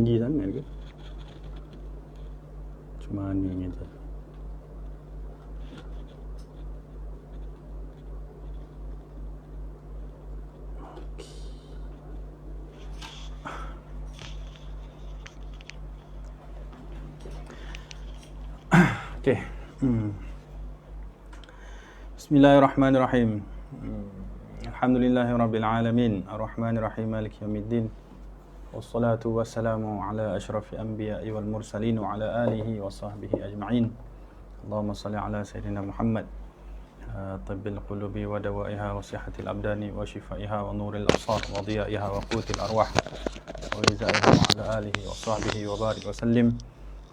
tinggi sangat ke? Cuma ni je. Okey. Bismillahirrahmanirrahim. Alhamdulillahirabbil alamin, arrahmanirrahim, maliki yaumiddin. Wassalatu wassalamu ala asyrafil anbiya'i wal mursalin wa ala alihi wa sahbihi ajma'in. Allahumma salli ala sayyidina Muhammad tibbil qulubi wa dawaiha wa sihhatil abdani wa shifaiha wa nuril absar wa diyaiha wa qutil arwah wa rizaiha wa ala alihi wa sahbihi wa barik wa sallim.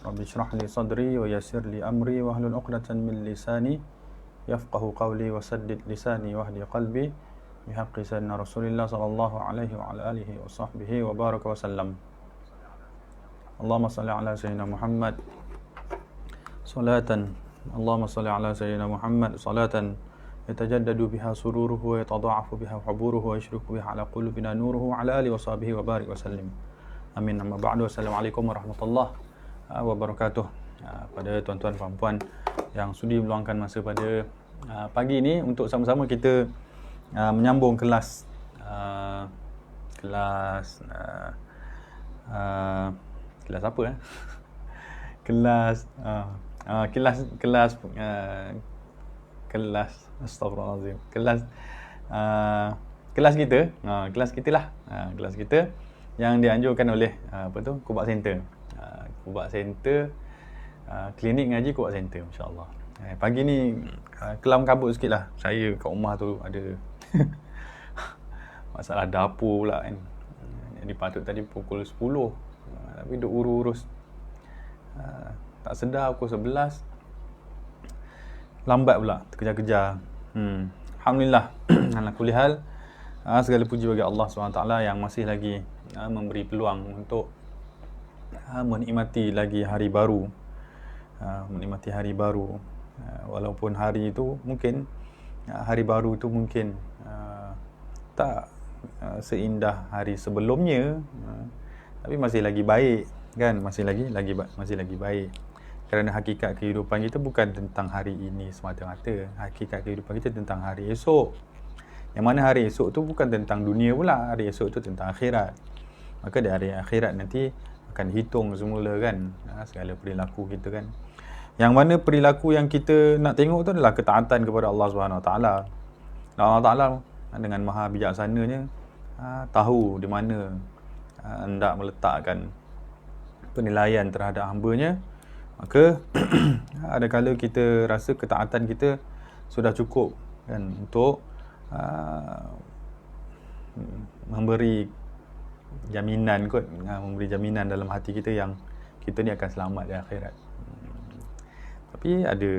Rabbi shrah li sadri wa yassir li amri wa hlul 'uqdatan min lisani yafqahu qawli wa saddid lisani wahdi qalbi bihaqqi sayyidina Rasulillah sallallahu alaihi wa ala alihi wa sahbihi wa baraka wa sallam. Allahumma salli ala sayyidina Muhammad salatan, Allahumma salli ala sayyidina Muhammad salatan yatajaddadu biha sururuhu wa yatada'afu biha huburuhu wa yashruku biha ala qulubina nuruhu wa ala alihi wa sahbihi wa barik wa sallim. Amin. Amma ba'du. Assalamualaikum warahmatullahi wabarakatuh. Pada tuan-tuan dan puan-puan yang sudi meluangkan masa pada pagi ini untuk sama-sama kita menyambung kelas kelas apa kelas astagfirullahalazim, kelas kita lah, kelas kita yang dianjurkan oleh Kubak Center. Kubak Center, klinik ngaji Kubak Center, insya-Allah. Pagi ni kelam kabut sikit lah. Saya kat rumah tu ada masalah dapur pula kan. Jadi patut tadi pukul 10, tapi duk urus tak sedar pukul 11 lambat pula, terkejar-kejar. Alhamdulillah. Ala kulli hal, segala puji bagi Allah SWT yang masih lagi memberi peluang untuk menikmati lagi hari baru, walaupun hari itu mungkin hari baru itu mungkin tak seindah hari sebelumnya, tapi masih lagi baik kan, masih lagi baik, kerana hakikat kehidupan kita bukan tentang hari ini semata-mata. Hakikat kehidupan kita tentang hari esok, yang mana hari esok tu bukan tentang dunia pula, hari esok tu tentang akhirat. Maka di hari akhirat nanti akan hitung semula kan, segala perilaku kita kan. Yang mana perilaku yang kita nak tengok tu adalah ketaatan kepada Allah SWT. Allah Ta'ala dengan maha bijaksananya tahu di mana hendak meletakkan penilaian terhadap hamba-Nya. Maka ada kala kita rasa ketaatan kita sudah cukup kan untuk memberi jaminan memberi jaminan dalam hati kita yang kita ni akan selamat di akhirat. Tapi ada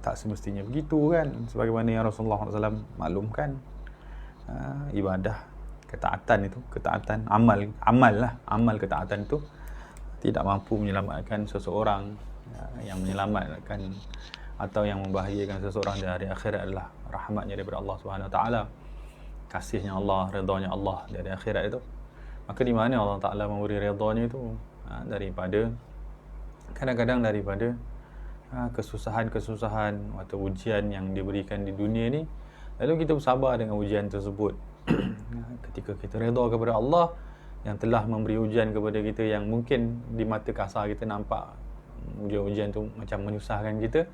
tak semestinya begitu kan, sebagaimana yang Rasulullah SAW maklumkan, ibadah ketaatan itu, ketaatan amal ketaatan itu tidak mampu menyelamatkan seseorang. Yang menyelamatkan atau yang membahagiakan seseorang di hari akhirat adalah rahmatnya daripada Allah SWT, kasihnya Allah, redanya Allah dari akhirat itu. Maka di mana Allah Ta'ala memberi redanya itu daripada kadang-kadang daripada kesusahan-kesusahan atau ujian yang diberikan di dunia ni, lalu kita bersabar dengan ujian tersebut. Ketika kita redha kepada Allah yang telah memberi ujian kepada kita, yang mungkin di mata kasar kita nampak ujian tu macam menyusahkan kita,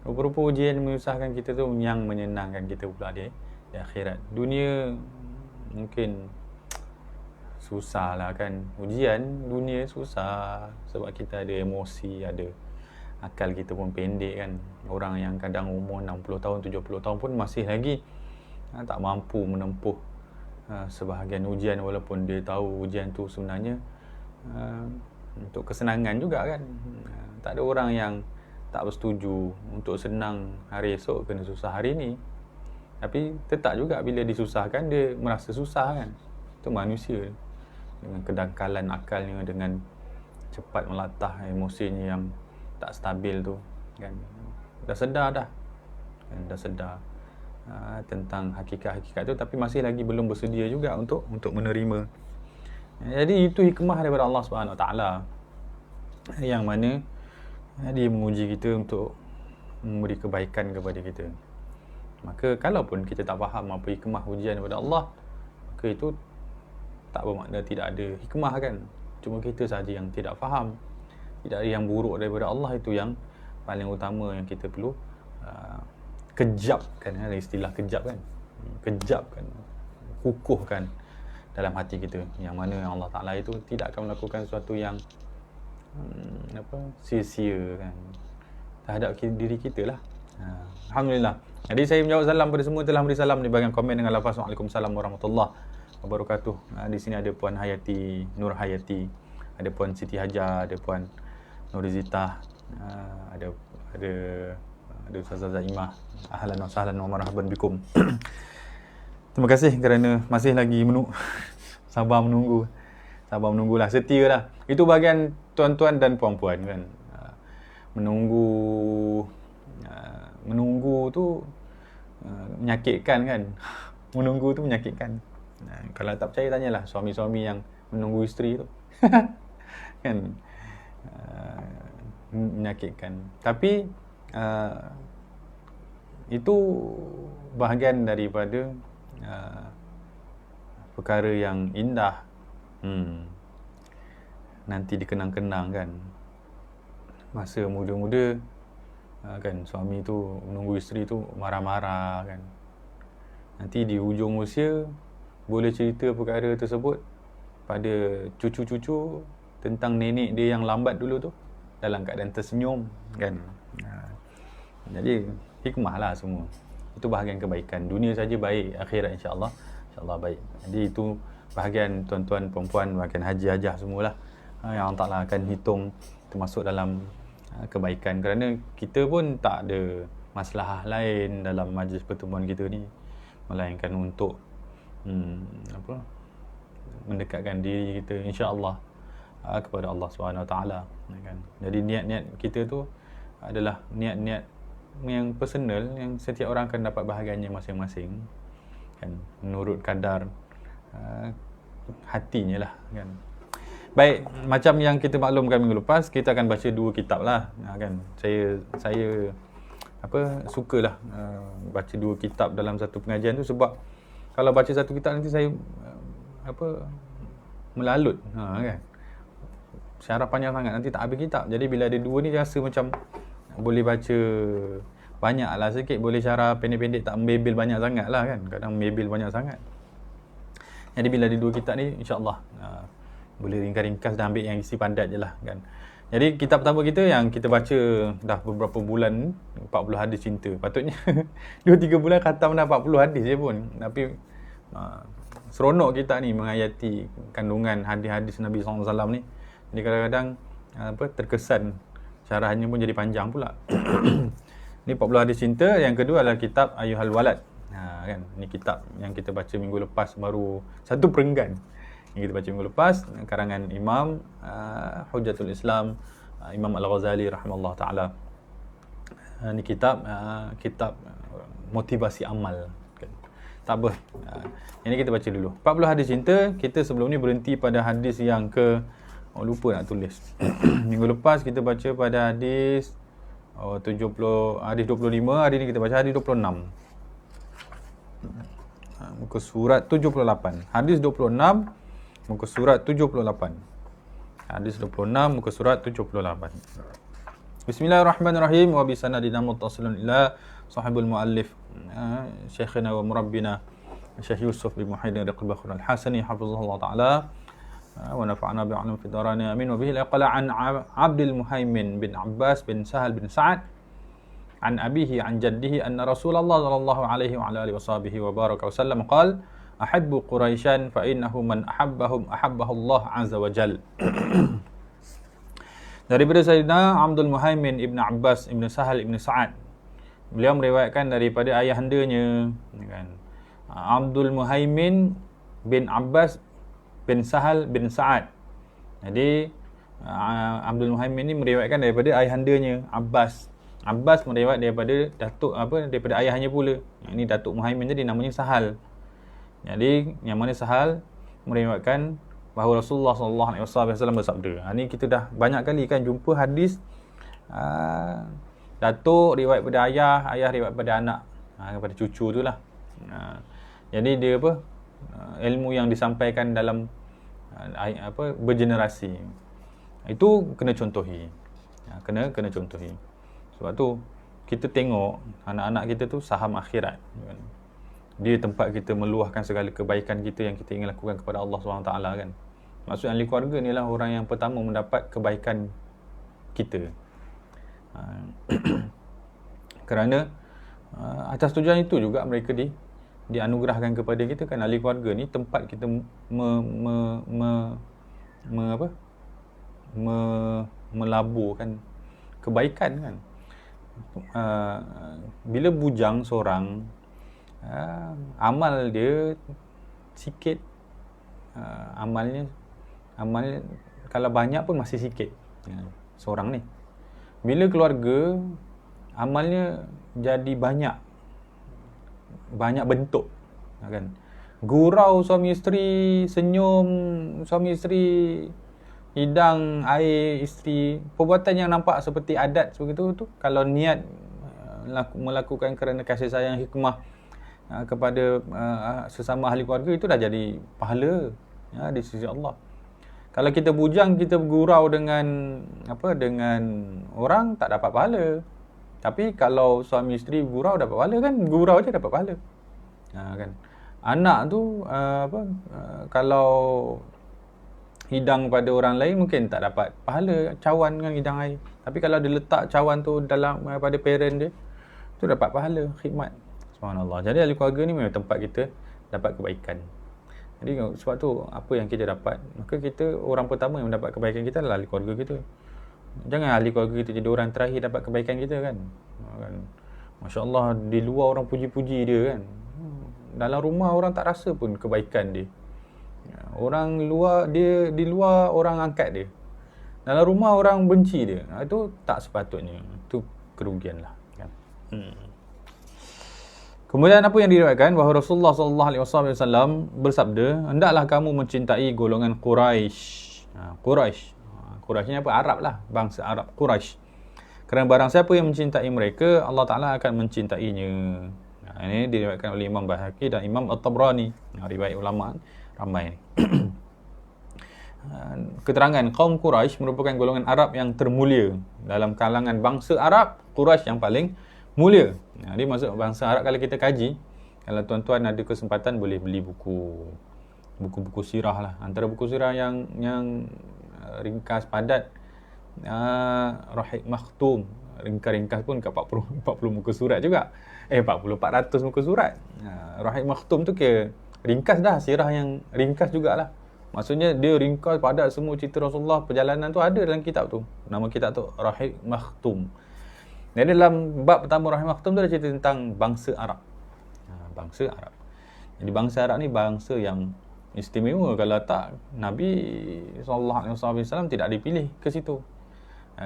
rupa-rupa ujian yang menyusahkan kita tu yang menyenangkan kita pula di akhirat. Dunia mungkin susah lah kan, ujian dunia susah sebab kita ada emosi, ada akal kita pun pendek kan. Orang yang kadang umur 60 tahun, 70 tahun pun masih lagi tak mampu menempuh sebahagian ujian, walaupun dia tahu ujian tu sebenarnya untuk kesenangan juga kan. Tak ada orang yang tak bersetuju untuk senang hari esok kena susah hari ni. Tapi tetap juga bila disusahkan dia merasa susah kan. Itu manusia dengan kedangkalan akalnya, dengan cepat melatah emosinya yang tak stabil tu kan. Dah sedar tentang hakikat-hakikat tu, tapi masih lagi belum bersedia juga untuk menerima Jadi itu hikmah daripada Allah Subhanahu Wa Taala, yang mana dia menguji kita untuk memberi kebaikan kepada kita. Maka kalaupun kita tak faham apa hikmah ujian daripada Allah, maka itu tak bermakna tidak ada hikmah kan. Cuma kita saja yang tidak faham. Tidak ada yang buruk daripada Allah, itu yang paling utama yang kita perlu kejapkan. Ada istilah kejap kan, kejapkan, kukuhkan dalam hati kita, yang mana Allah Ta'ala itu tidak akan melakukan sesuatu yang sia-sia kan terhadap diri kita lah. Alhamdulillah. Jadi saya menjawab salam pada semua telah beri salam di bahagian komen dengan lafaz Waalaikumsalam warahmatullahi wabarakatuh. Di sini ada Puan Hayati, Nur Hayati, ada Puan Siti Hajar, ada Puan Nurizita, ada Ustazah Zaimah. Ahlan wa sahlan wa marhaban bikum. Terima kasih kerana masih lagi sabar menunggulah, setialah. Itu bahagian tuan-tuan dan puan-puan kan. Menunggu tu menyakitkan kan. Menunggu tu menyakitkan. Kalau tak percaya, tanyalah suami-suami yang menunggu isteri tu. Kan, menyakitkan. Tapi itu bahagian daripada perkara yang indah. Nanti dikenang-kenang kan, masa muda-muda kan, suami tu menunggu isteri tu marah-marah kan. Nanti di hujung usia boleh cerita perkara tersebut pada cucu-cucu tentang nenek dia yang lambat dulu tu dalam keadaan tersenyum kan. Jadi hikmah lah semua. Itu bahagian kebaikan. Dunia saja baik, akhirat insya-Allah baik. Jadi itu bahagian tuan-tuan, perempuan, bahagian haji-hajah semualah yang Allah Ta'ala akan hitung termasuk dalam kebaikan. Kerana kita pun tak ada masalah lain dalam majlis pertemuan kita ni melainkan untuk mendekatkan diri kita insya-Allah kepada Allah Subhanahu Wa Taala kan. Jadi niat-niat kita tu adalah niat-niat yang personal, yang setiap orang akan dapat bahagiannya masing-masing kan, menurut kadar hatinya lah kan. Baik, macam yang kita maklumkan minggu lepas, kita akan baca 2 kitab lah kan. Saya sukalah baca 2 kitab dalam satu pengajian tu, sebab kalau baca satu kitab nanti saya melalut kan. Syarah panjang sangat, nanti tak habis kitab. Jadi bila ada 2 ni rasa macam boleh baca banyak lah sikit, boleh syarah pendek-pendek, tak membebel banyak sangat lah kan. Kadang membebel banyak sangat. Jadi bila ada 2 kitab ni, insya-Allah boleh ringkas-ringkas dan ambil yang isi padat je lah kan. Jadi kitab pertama kita yang kita baca dah beberapa bulan, 40 hadis cinta. Patutnya 2-3 bulan khatam dah 40 hadis je pun. Tapi seronok kita ni menghayati kandungan hadis-hadis Nabi SAW ni. Jadi kadang-kadang terkesan syarahannya pun jadi panjang pula. Ni 40 hadis cinta. Yang kedua adalah kitab Ayyuhal Walad. Kan, ni kitab yang kita baca minggu lepas, baru satu perenggan yang kita baca minggu lepas, karangan Imam Hujjatul Islam Imam Al-Ghazali rahimahullah taala. Ni kitab motivasi amal kan. Tak apa. Ini kita baca dulu 40 hadis cinta. Kita sebelum ni berhenti pada hadis yang lupa nak tulis. Minggu lepas kita baca pada hadis 25. Hari ni kita baca hadis 26. Muka surat 78. Hadis 26 muka surat 78. Hadis 26 muka surat 78. Bismillahirrahmanirrahim. Wa bi sanadina muttasilun ila sahibul muallif syekhina wa murabbina Syekh Yusuf bin Muhyiddin Al-Bakhri Al-Hasani hafizahullah taala wa nafa'ana bi 'ilmi fid darain amin. Wa bihi qala an Abdul Muhaimin bin Abbas bin Sahal bin Sa'ad an abihi an jaddihi anna Rasulullah sallallahu alaihi wa alihi washabihi wa baraka wasallam qala ahibbu Quraisyan fa innahu man ahabbahum ahabbahu Allah azza wa jal. Daripada Sayyidina Abdul Muhaimin ibn Abbas ibn Sahal ibn Sa'ad, beliau meriwayatkan daripada ayahandanya kan, Abdul Muhaimin bin Abbas bin Sahal bin Sa'ad. Jadi Abdul Muhaimin ni meriwayatkan daripada ayahandanya Abbas. Abbas meriwayat daripada daripada ayahnya pula. Yang ni Datuk Muhaimin, jadi namanya Sahal. Jadi yang mana Sahal meriwayatkan bahawa Rasulullah SAW bersabda. Ni kita dah banyak kali kan jumpa hadis datuk riwayat pada ayah, ayah riwayat pada anak, kepada cucu tu lah. Jadi dia ilmu yang disampaikan dalam bergenerasi itu kena contohi. Kena contohi. Sebab tu kita tengok anak-anak kita tu saham akhirat. Dia tempat kita meluahkan segala kebaikan kita yang kita ingin lakukan kepada Allah SWT kan. Maksud ahli keluarga ni lah orang yang pertama mendapat kebaikan kita. Kerana atas tujuan itu juga mereka dianugerahkan kepada kita kan. Ahli keluarga ni tempat kita melaburkan kebaikan kan. Bila bujang seorang, amal dia sikit, amal kalau banyak pun masih sikit seorang ni. Bila keluarga, amalnya jadi banyak bentuk kan. Gurau suami isteri, senyum suami isteri, hidang air isteri, perbuatan yang nampak seperti adat begitu tu, kalau niat melakukan kerana kasih sayang, hikmah kepada sesama ahli keluarga, itu dah jadi pahala di sisi Allah. Kalau kita bujang, kita bergurau dengan orang, tak dapat pahala. Tapi kalau suami isteri bergurau dapat pahala kan, gurau je dapat pahala. Kan. Anak tu kalau hidang pada orang lain mungkin tak dapat pahala, cawan dengan hidang air. Tapi kalau dia letak cawan tu dalam pada parent dia, tu dapat pahala, khidmat. Subhanallah. Jadi ahli keluarga ni memang tempat kita dapat kebaikan. Jadi sebab tu apa yang kita dapat, maka kita orang pertama yang mendapat kebaikan kita adalah ahli keluarga kita. Jangan ahli keluarga kita jadi orang terakhir dapat kebaikan kita kan. Masya Allah, di luar orang puji-puji dia kan. Dalam rumah orang tak rasa pun kebaikan dia. Orang luar, dia di luar orang angkat dia. Dalam rumah orang benci dia. Itu tak sepatutnya. Itu kerugian lah kan. Kemudian apa yang diriwayatkan bahawa Rasulullah SAW bersabda, hendaklah kamu mencintai golongan Quraisy. Quraisy ni apa? Arab lah, bangsa Arab, Quraisy. Kerana barang siapa yang mencintai mereka, Allah Ta'ala akan mencintainya. Ini diriwayatkan oleh Imam Baihaqi dan Imam At-Tabrani. Riwayat ulama ramai ni. Keterangan kaum Quraisy merupakan golongan Arab yang termulia. Dalam kalangan bangsa Arab, Quraisy yang paling mulia. Dia masuk bangsa Arab. Kalau kita kaji, kalau tuan-tuan ada kesempatan boleh beli buku-buku sirah lah. Antara buku sirah yang ringkas padat, Rahiq Makhtum, ringkas pun kat 40 muka surat juga. 400 muka surat. Rahiq Makhtum tu kira ringkas dah, sirah yang ringkas jugalah. Maksudnya dia ringkas padat semua cerita Rasulullah, perjalanan tu ada dalam kitab tu. Nama kitab tu Rahiq Makhtum. Jadi dalam bab pertama Rahiq Makhtum tu ada cerita tentang bangsa Arab. Bangsa Arab. Jadi bangsa Arab ni bangsa yang istimewa. Kalau tak, Nabi SAW tidak dipilih ke situ.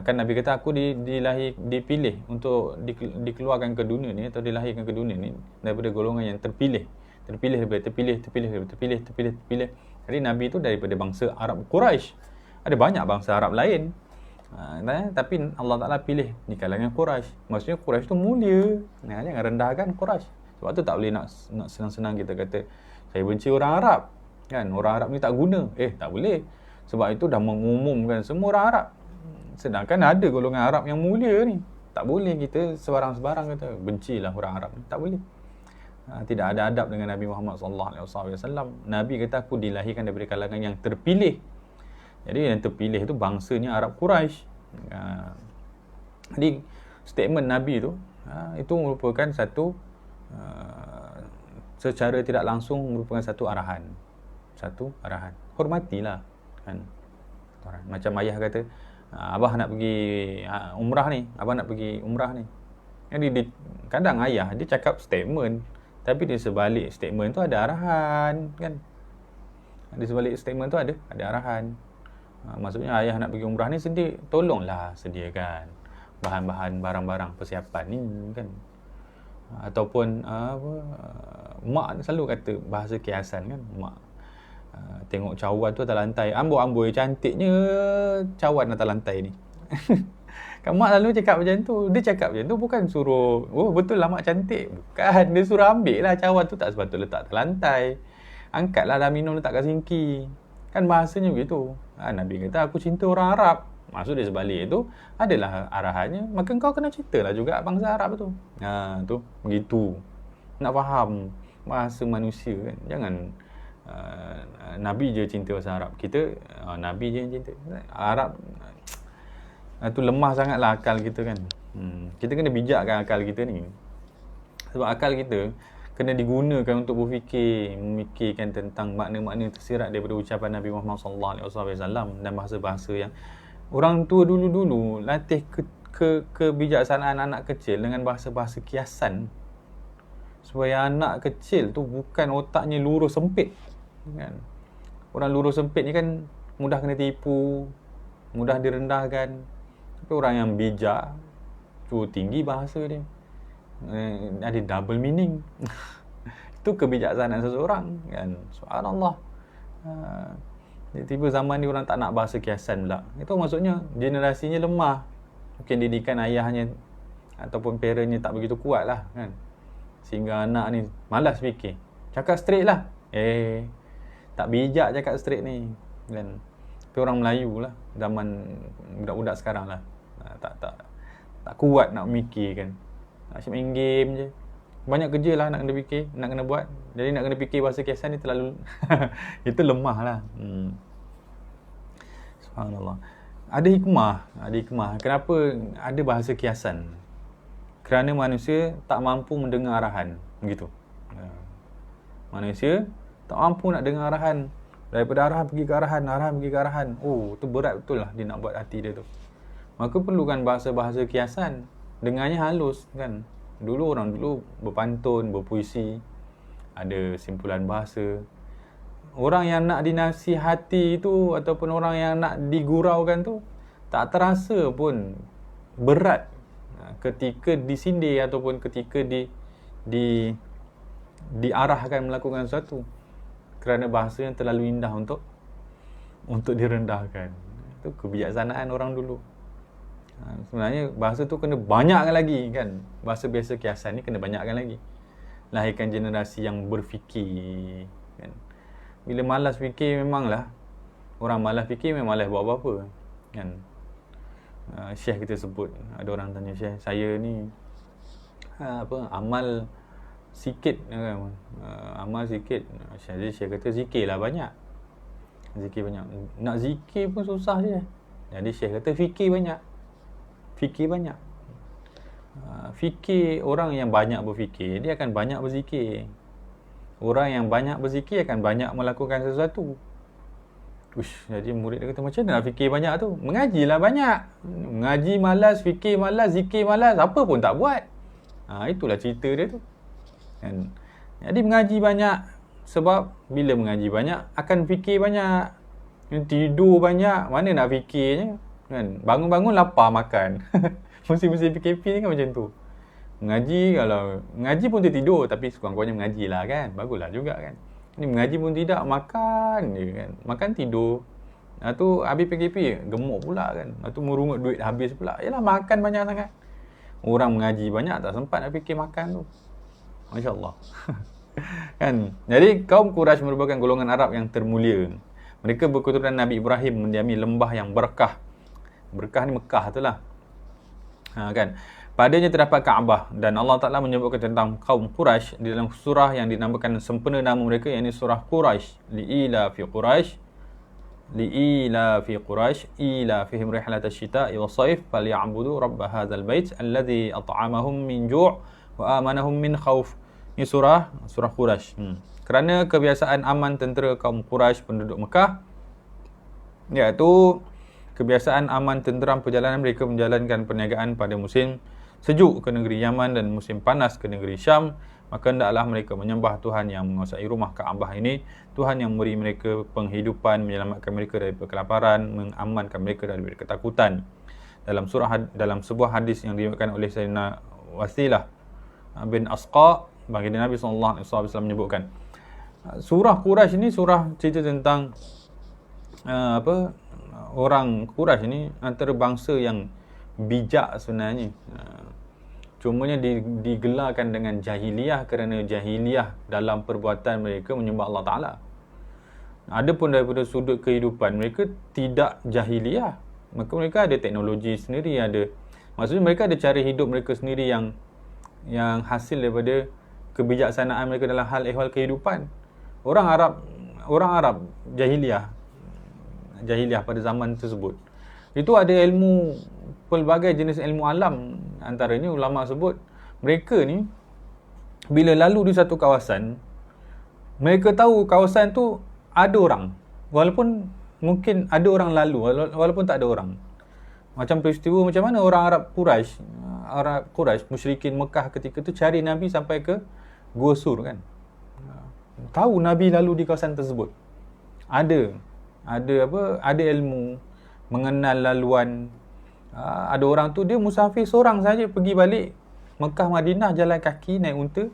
Kan Nabi kata, aku dipilih untuk dikeluarkan ke dunia ni, atau dilahirkan ke dunia ni daripada golongan yang terpilih. Jadi Nabi tu daripada bangsa Arab Quraisy. Ada banyak bangsa Arab lain, tapi Allah Ta'ala pilih di kalangan Quraisy. Maksudnya Quraisy tu mulia. Jangan rendahkan Quraisy. Sebab tu tak boleh nak senang-senang kita kata saya benci orang Arab kan, orang Arab ni tak guna. Tak boleh. Sebab itu dah mengumumkan semua orang Arab. Sedangkan ada golongan Arab yang mulia ni. Tak boleh kita sebarang-sebarang kata bencilah orang Arab ni. Tak boleh. Tidak ada adab dengan Nabi Muhammad SAW. Nabi kata aku dilahirkan daripada kalangan yang terpilih. Jadi yang terpilih itu bangsanya Arab Quraisy. Jadi statement Nabi itu merupakan satu secara tidak langsung merupakan satu arahan. Hormatilah kan. Macam ayah kata, abah nak pergi umrah ni, Jadi kadang ayah dia cakap statement, tapi di sebalik statement tu ada arahan kan. Di sebalik statement tu ada arahan. Maksudnya ayah nak pergi umrah ni, tolonglah sediakan bahan-bahan, barang-barang persiapan ni kan. Ataupun mak selalu kata bahasa kiasan kan, mak Tengok cawan tu atas lantai, amboi-amboi cantiknya cawan atas lantai ni. Kan mak selalu cakap macam tu. Dia cakap macam tu bukan suruh, oh betul lah mak cantik. Bukan, dia suruh ambil lah cawan tu, tak sepatutnya letak atas lantai. Angkatlah dah minum letak kat sinki. Kan bahasanya begitu. Nabi kata aku cinta orang Arab. Maksud dia sebalik tu adalah arahannya, maka kau kena ceritalah juga bangsa Arab tu. Tu begitu. Nak faham bahasa manusia kan. Jangan Nabi je cinta bahasa Arab. Kita Nabi je yang cinta Arab. Tu lemah sangatlah akal kita kan. Kita kena bijakkan akal kita ni. Sebab akal kita kena digunakan untuk berfikir, memikirkan tentang makna-makna tersirat daripada ucapan Nabi Muhammad SAW dan bahasa-bahasa yang orang tua dulu-dulu latih kebijaksanaan anak kecil dengan bahasa-bahasa kiasan. Supaya anak kecil tu bukan otaknya lurus sempit kan. Orang lurus sempit ni kan mudah kena tipu, mudah direndahkan. Tapi orang yang bijak tu tinggi bahasa dia, ada double meaning. Itu kebijaksanaan seseorang kan. Subhanallah. Tiba zaman ni orang tak nak bahasa kiasan pula. Itu maksudnya generasinya lemah. Mungkin didikan ayahnya ataupun parentnya tak begitu kuat lah kan. Sehingga anak ni malas fikir. Cakap straight lah. Tak bijak cakap straight ni kan. Tapi orang Melayu lah, zaman budak-budak sekarang lah, tak kuat nak mikir kan. Asyik main game je. Banyak kerja lah nak kena fikir, nak kena buat. Jadi nak kena fikir bahasa kiasan ni terlalu itu lemah lah. Subhanallah. Ada hikmah. Kenapa ada bahasa kiasan? Kerana manusia tak mampu mendengar arahan. Begitu. Manusia tak mampu nak dengar arahan. Daripada arahan pergi ke arahan. Tu berat betul lah dia nak buat hati dia tu. Maka perlukan bahasa-bahasa kiasan. Dengarnya halus kan. Orang dulu berpantun, berpuisi, ada simpulan bahasa. Orang yang nak dinasihati tu ataupun orang yang nak diguraukan tu tak terasa pun berat ketika disindir ataupun ketika diarahkan melakukan sesuatu, kerana bahasa yang terlalu indah untuk direndahkan. Itu kebijaksanaan orang dulu. Sebenarnya bahasa tu kena banyakkan lagi kan. Bahasa biasa kiasan ni kena banyakkan lagi. Lahirkan generasi yang berfikir kan. Bila malas fikir memanglah, orang malas fikir memang malas buat apa-apa kan. Syekh kita sebut, ada orang tanya Syekh, saya ni amal sikit kan. Amal sikit. Syekh kata zikirlah banyak. Nak zikir pun susah je. Jadi Syekh kata fikir banyak. Fikir, orang yang banyak berfikir, dia akan banyak berzikir. Orang yang banyak berzikir akan banyak melakukan sesuatu. Jadi murid dia kata, macam mana nak fikir banyak tu? Mengajilah banyak. Mengaji malas, fikir malas, zikir malas, apa pun tak buat. Itulah cerita dia tu kan. Jadi mengaji banyak. Sebab bila mengaji banyak akan fikir banyak. Tidur banyak, mana nak fikirnya kan. Bangun-bangun lapar makan. Musim-musim PKP ni kan macam tu. Mengaji pun tidur, tapi sekurang-kurangnya mengajilah kan. Baguslah juga kan. Ni mengaji pun tidak, makan je kan. Makan tidur. Tu habis PKP gemuk pula kan. Tu merungut duit habis pula. Yalah, makan banyak sangat. Orang mengaji banyak tak sempat nak fikir makan tu. Masya-Allah. Kan. Jadi kaum Quraisy merupakan golongan Arab yang termulia. Mereka berketurunan Nabi Ibrahim mendiami lembah yang berkah. Berkah ni Mekah tu lah. Kan. Padanya terdapat Kaabah, dan Allah Ta'ala menyebutkan tentang kaum Quraisy di dalam surah yang dinamakan sempena nama mereka, iaitu surah Quraisy. Li'ila fi Quraisy ila fihim rihlat asy-syita'i was-sayf falyabudu rabb hadzal bait alladzi at'amahum min ju' wa amanahum min khauf. Ini surah Quraisy. Kerana kebiasaan aman tentera kaum Quraisy penduduk Mekah, iaitu kebiasaan aman tenteram perjalanan mereka menjalankan perniagaan pada musim sejuk ke negeri Yaman dan musim panas ke negeri Syam, maka hendaklah mereka menyembah Tuhan yang menguasai rumah Kaabah ini, Tuhan yang memberi mereka penghidupan, menyelamatkan mereka dari kelaparan, mengamankan mereka dari ketakutan. Dalam sebuah hadis yang diriwayatkan oleh Sayyidina Wasilah bin Asqa, baginda Nabi SAW menyebutkan, Surah Quraisy ni surah cerita tentang orang Quraisy ni antara bangsa yang bijak sebenarnya. Cumanya digelarkan dengan jahiliyah kerana jahiliyah dalam perbuatan mereka menyembah Allah Ta'ala. Adapun daripada sudut kehidupan, mereka tidak jahiliyah. Maka mereka ada teknologi sendiri, maksudnya mereka ada cara hidup mereka sendiri yang hasil daripada kebijaksanaan mereka dalam hal ehwal kehidupan. Orang Arab jahiliyah pada zaman tersebut, itu ada ilmu, pelbagai jenis ilmu alam. Antaranya ulama sebut mereka ni bila lalu di satu kawasan, mereka tahu kawasan tu ada orang, walaupun mungkin ada orang lalu, walaupun tak ada orang. Macam peristiwa macam mana orang Arab Quraisy musyrikin Mekah ketika tu cari Nabi sampai ke Gua Sur kan. Tahu Nabi lalu di kawasan tersebut. Ada ilmu, mengenal laluan. Ada orang tu dia musafir seorang saja pergi balik Mekah Madinah jalan kaki naik unta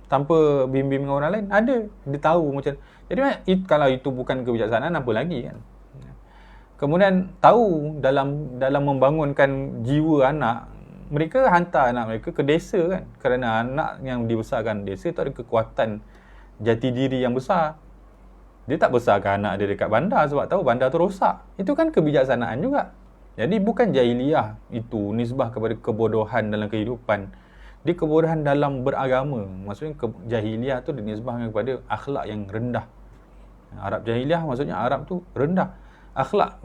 tanpa bimbing orang lain. Ada, dia tahu macam. Jadi kalau itu bukan kebijaksanaan, apa lagi kan. Kemudian tahu dalam membangunkan jiwa anak, mereka hantar anak mereka ke desa kan, kerana anak yang dibesarkan desa tu ada kekuatan jati diri yang besar. Dia tak besarkan anak dia dekat bandar sebab tahu bandar tu rosak. Itu kan kebijaksanaan juga. Jadi bukan jahiliyah itu nisbah kepada kebodohan dalam kehidupan. Dia kebodohan dalam beragama. Maksudnya jahiliyah tu dinisbahkan kepada akhlak yang rendah. Arab jahiliyah maksudnya Arab tu rendah akhlak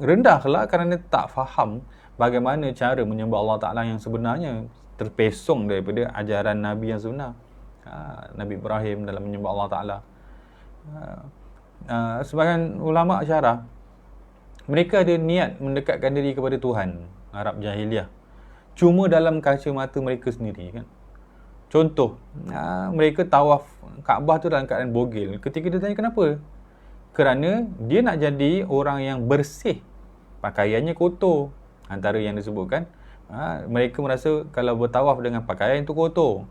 kerana tak faham bagaimana cara menyembah Allah Ta'ala yang sebenarnya, terpesong daripada ajaran Nabi yang sebenar, Nabi Ibrahim dalam menyembah Allah Ta'ala. Sebagian ulama syarah, mereka ada niat mendekatkan diri kepada Tuhan, Arab jahiliyah, cuma dalam kacamata mereka sendiri kan. Contoh, mereka tawaf Kaabah tu dalam keadaan bogel. Ketika dia tanya kenapa, kerana dia nak jadi orang yang bersih, pakaiannya kotor. Antara yang disebutkan, mereka merasa kalau bertawaf dengan pakaian itu kotor.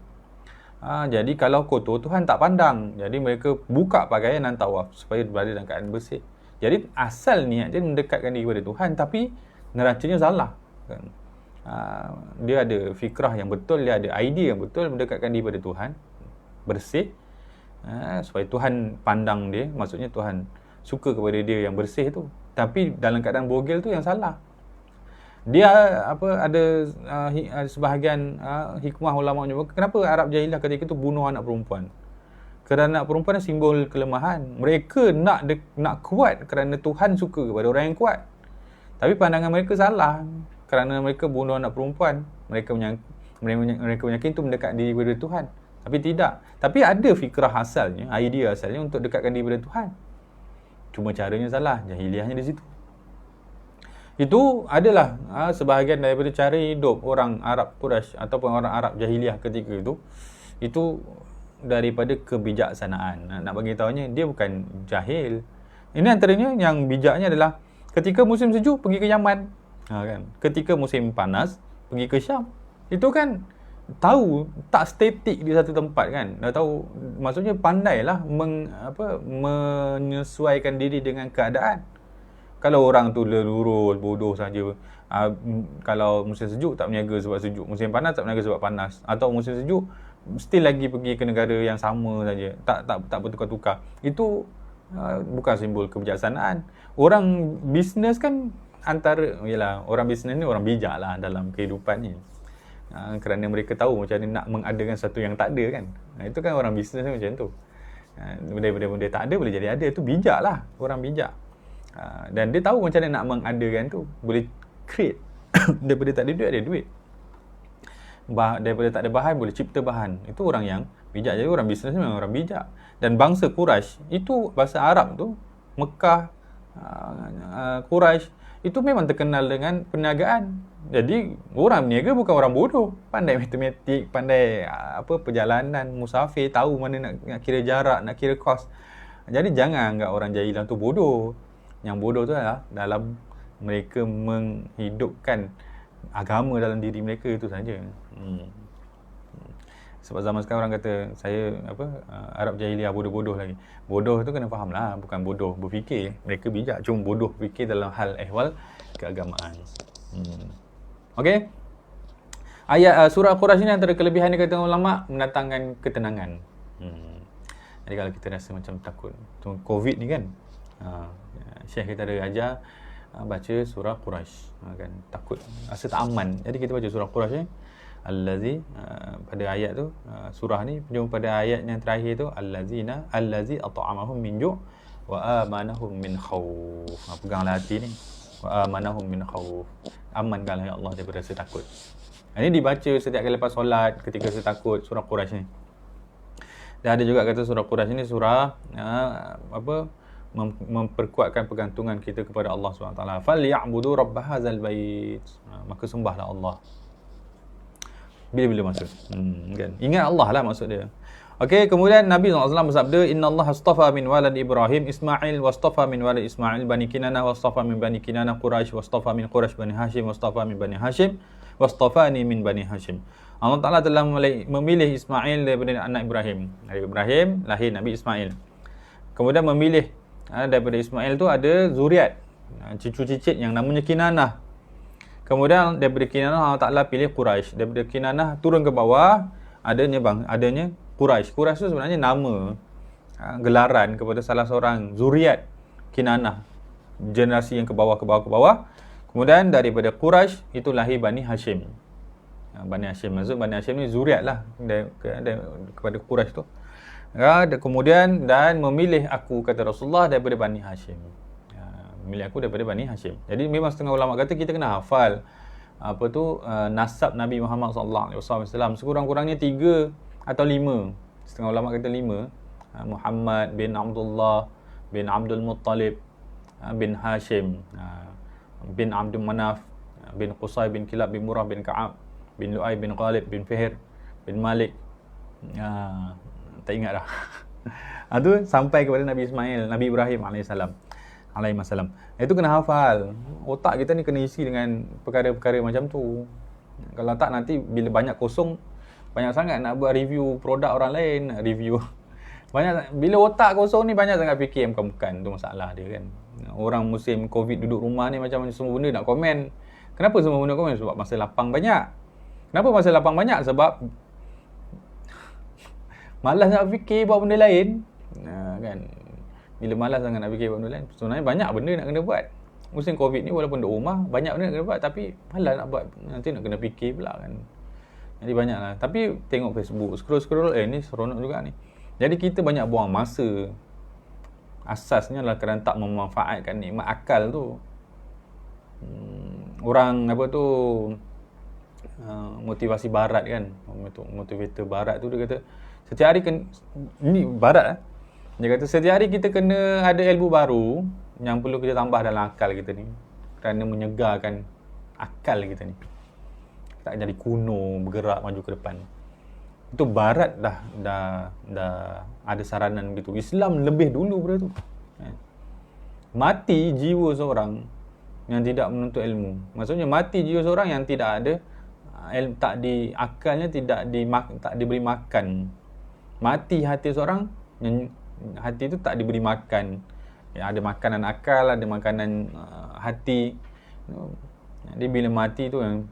Jadi kalau kotor, Tuhan tak pandang. Jadi mereka buka pakaian dan tawaf supaya berada dalam keadaan bersih. Jadi asal niat dia mendekatkan diri kepada Tuhan, tapi neracanya salah kan? Dia ada fikrah yang betul, dia ada idea yang betul mendekatkan diri kepada Tuhan, bersih, supaya Tuhan pandang dia, maksudnya Tuhan suka kepada dia yang bersih tu. Tapi dalam keadaan bogel tu yang salah. Dia ada sebahagian hikmah ulama menyebut kenapa Arab jahiliyah ketika itu bunuh anak perempuan. Kerana anak perempuan simbol kelemahan. Mereka nak kuat kerana Tuhan suka kepada orang yang kuat. Tapi pandangan mereka salah. Kerana mereka bunuh anak perempuan, mereka menyakini itu mendekat diri kepada Tuhan. Tapi tidak. Tapi ada fikrah asalnya, idea asalnya untuk dekatkan diri kepada Tuhan. Cuma caranya salah, jahiliyahnya di situ. Itu adalah sebahagian daripada cara hidup orang Arab Quraisy ataupun orang Arab jahiliyah ketika itu. Itu daripada kebijaksanaan. Nak bagi tahunya, dia bukan jahil. Ini antaranya yang bijaknya adalah ketika musim sejuk pergi ke Yaman, kan? Ketika musim panas pergi ke Syam. Itu kan tahu tak statik di satu tempat kan. Dah tahu, maksudnya pandailah menyesuaikan diri dengan keadaan. Kalau orang tu lurus bodoh saja, kalau musim sejuk tak berniaga sebab sejuk, musim panas tak berniaga sebab panas, atau musim sejuk still lagi pergi ke negara yang sama saja, tak bertukar-tukar, itu bukan simbol kebijaksanaan. Orang bisnes kan orang bisnes ni orang bijak lah dalam kehidupan ni. Kerana mereka tahu macam mana nak mengadakan sesuatu yang tak ada kan. Itu kan orang bisnes ni macam tu. Benda-benda tak ada boleh jadi ada. Itu bijak lah, orang bijak. Dan dia tahu macam mana nak mengadakan tu. Boleh create. Daripada tak ada duit, ada duit. Daripada tak ada bahan, boleh cipta bahan. Itu orang yang bijak. Jadi orang bisnes ni memang orang bijak. Dan bangsa Quraisy, itu bahasa Arab tu, Mekah, Quraisy, itu memang terkenal dengan perniagaan. Jadi orang berniaga bukan orang bodoh, pandai matematik, pandai perjalanan, musafir, tahu mana nak kira jarak, nak kira kos. Jadi jangan anggap orang jahiliah tu bodoh. Yang bodoh tu adalah dalam mereka menghidupkan agama dalam diri mereka, itu saja. Sebab zaman sekarang orang kata saya Arab jahiliah bodoh-bodoh lagi. Bodoh tu kena faham lah, bukan bodoh berfikir. Mereka bijak, cuma bodoh fikir dalam hal ehwal keagamaan. Okey. Ayat surah Quraisy ni antara kelebihan dia kata ulama mendatangkan ketenangan. Jadi kalau kita rasa macam takut COVID ni kan, Syekh kita ada ajar baca surah Quraisy, kan takut rasa tak aman. Jadi kita baca surah Quraisy ni, allazi pada ayat tu surah ni jumpa pada ayat yang terakhir tu allazi at'amahum min ju' wa amanahum min khauf. Peganglah hati ni, wa amanahum min khauf, amankanlah ya Allah daripada rasa takut. Ini dibaca setiap kali lepas solat ketika rasa takut, surah Quraisy ni. Dan ada juga kata surah Quraisy ni surah memperkuatkan pergantungan kita kepada Allah SWT. Falyabudu rabb hadzal bait. Maka sembahlah Allah. Bila-bila masuk. Kan? Ingat Allah lah maksud dia. Okey, kemudian Nabi SAW bersabda, Inna Allah astafa min walad Ibrahim Ismail, wastafa min walad Ismail Bani Kinanah, wastafa min Bani Kinanah Quraisy, wastafa min Quraisy Bani Hashim, wastafa min Bani Hashim, wastafani min Bani Hashim. Allah Ta'ala telah memilih Ismail daripada anak Ibrahim. Dari Ibrahim lahir Nabi Ismail. Kemudian memilih daripada Ismail tu ada zuriat, cucu cicit yang namanya Kinanah. Kemudian daripada Kinanah Allah Ta'ala pilih Quraisy. Daripada Kinanah turun ke bawah adanya Quraisy. Quraisy tu sebenarnya nama, gelaran kepada salah seorang zuriat Kinanah, generasi yang ke bawah. Kemudian daripada Quraisy itu lahir Bani Hashim. Bani Hashim, maksud Bani Hashim ni zuriat lah kepada Quraisy tu. Kemudian dan memilih aku, kata Rasulullah, daripada Bani Hashim. Memilih aku daripada Bani Hashim. Jadi memang setengah ulama kata kita kena hafal nasab Nabi Muhammad SAW. Sekurang-kurangnya 3 atau 5. Setengah ulama kata 5. Muhammad bin Abdullah bin Abdul Muttalib bin Hashim bin Abdul Manaf bin Qusay bin Kilab bin Murrah bin Ka'ab bin Lu'ay bin Ghalib bin Fihr bin Malik. Tak ingat dah. Itu sampai kepada Nabi Ismail, Nabi Ibrahim alaihissalam. Itu kena hafal. Otak kita ni kena isi dengan perkara-perkara macam tu. Kalau tak nanti bila banyak kosong, banyak sangat nak buat review produk orang lain, nak review. Bila otak kosong ni banyak sangat fikir yang bukan. Tu masalah dia kan. Orang musim COVID duduk rumah ni macam semua benda nak komen. Kenapa semua benda komen? Sebab masa lapang banyak. Kenapa masa lapang banyak? Sebab malas nak fikir buat benda lain. Kan? Bila malas sangat nak fikir buat benda lain, sebenarnya banyak benda nak kena buat. Musim COVID ni walaupun duduk rumah, banyak benda nak kena buat, tapi malas nak buat. Nanti nak kena fikir pula kan. Jadi banyak lah. Tapi tengok Facebook, scroll-scroll, ni seronok juga ni. Jadi kita banyak buang masa. Asasnya adalah kerana tak memanfaatkan nikmat akal tu. Orang motivasi barat kan, motivator barat tu dia kata setiap hari ni barat dia kata setiap hari kita kena ada ilmu baru yang perlu kita tambah dalam akal kita ni, kerana menyegarkan akal kita ni, tak jadi kuno, bergerak maju ke depan. Itu barat dah ada saranan begitu. Islam lebih dulu daripada tu. Mati jiwa seorang yang tidak menuntut ilmu. Maksudnya mati jiwa seorang yang tidak ada akalnya tak diberi makan. Mati hati seorang yang hati itu tak diberi makan. Ada makanan akal, ada makanan hati. Jadi bila mati tu yang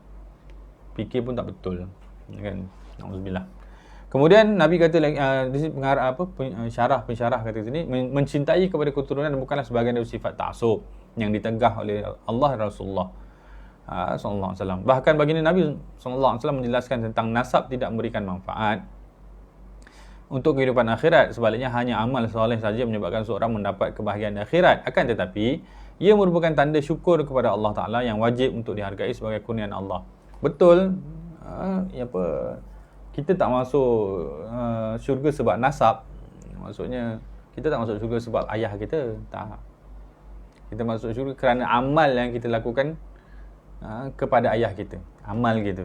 fikir pun tak betul. Kan? Nauzubillah. Kemudian Nabi kata lagi di sini pensyarah kata sini, mencintai kepada keturunan bukanlah sebahagian dari sifat ta'assub yang ditegah oleh Allah dan Rasulullah sallallahu alaihi wasallam. Bahkan baginda Nabi sallallahu alaihi wasallam menjelaskan tentang nasab tidak memberikan manfaat untuk kehidupan akhirat. Sebaliknya hanya amal soleh saja menyebabkan seorang mendapat kebahagiaan di akhirat. Akan tetapi ia merupakan tanda syukur kepada Allah Taala yang wajib untuk dihargai sebagai kurniaan Allah. Betul, kita tak masuk syurga sebab nasab. Maksudnya kita tak masuk syurga sebab ayah kita. Tak. Kita masuk syurga kerana amal yang kita lakukan kepada ayah kita, amal gitu.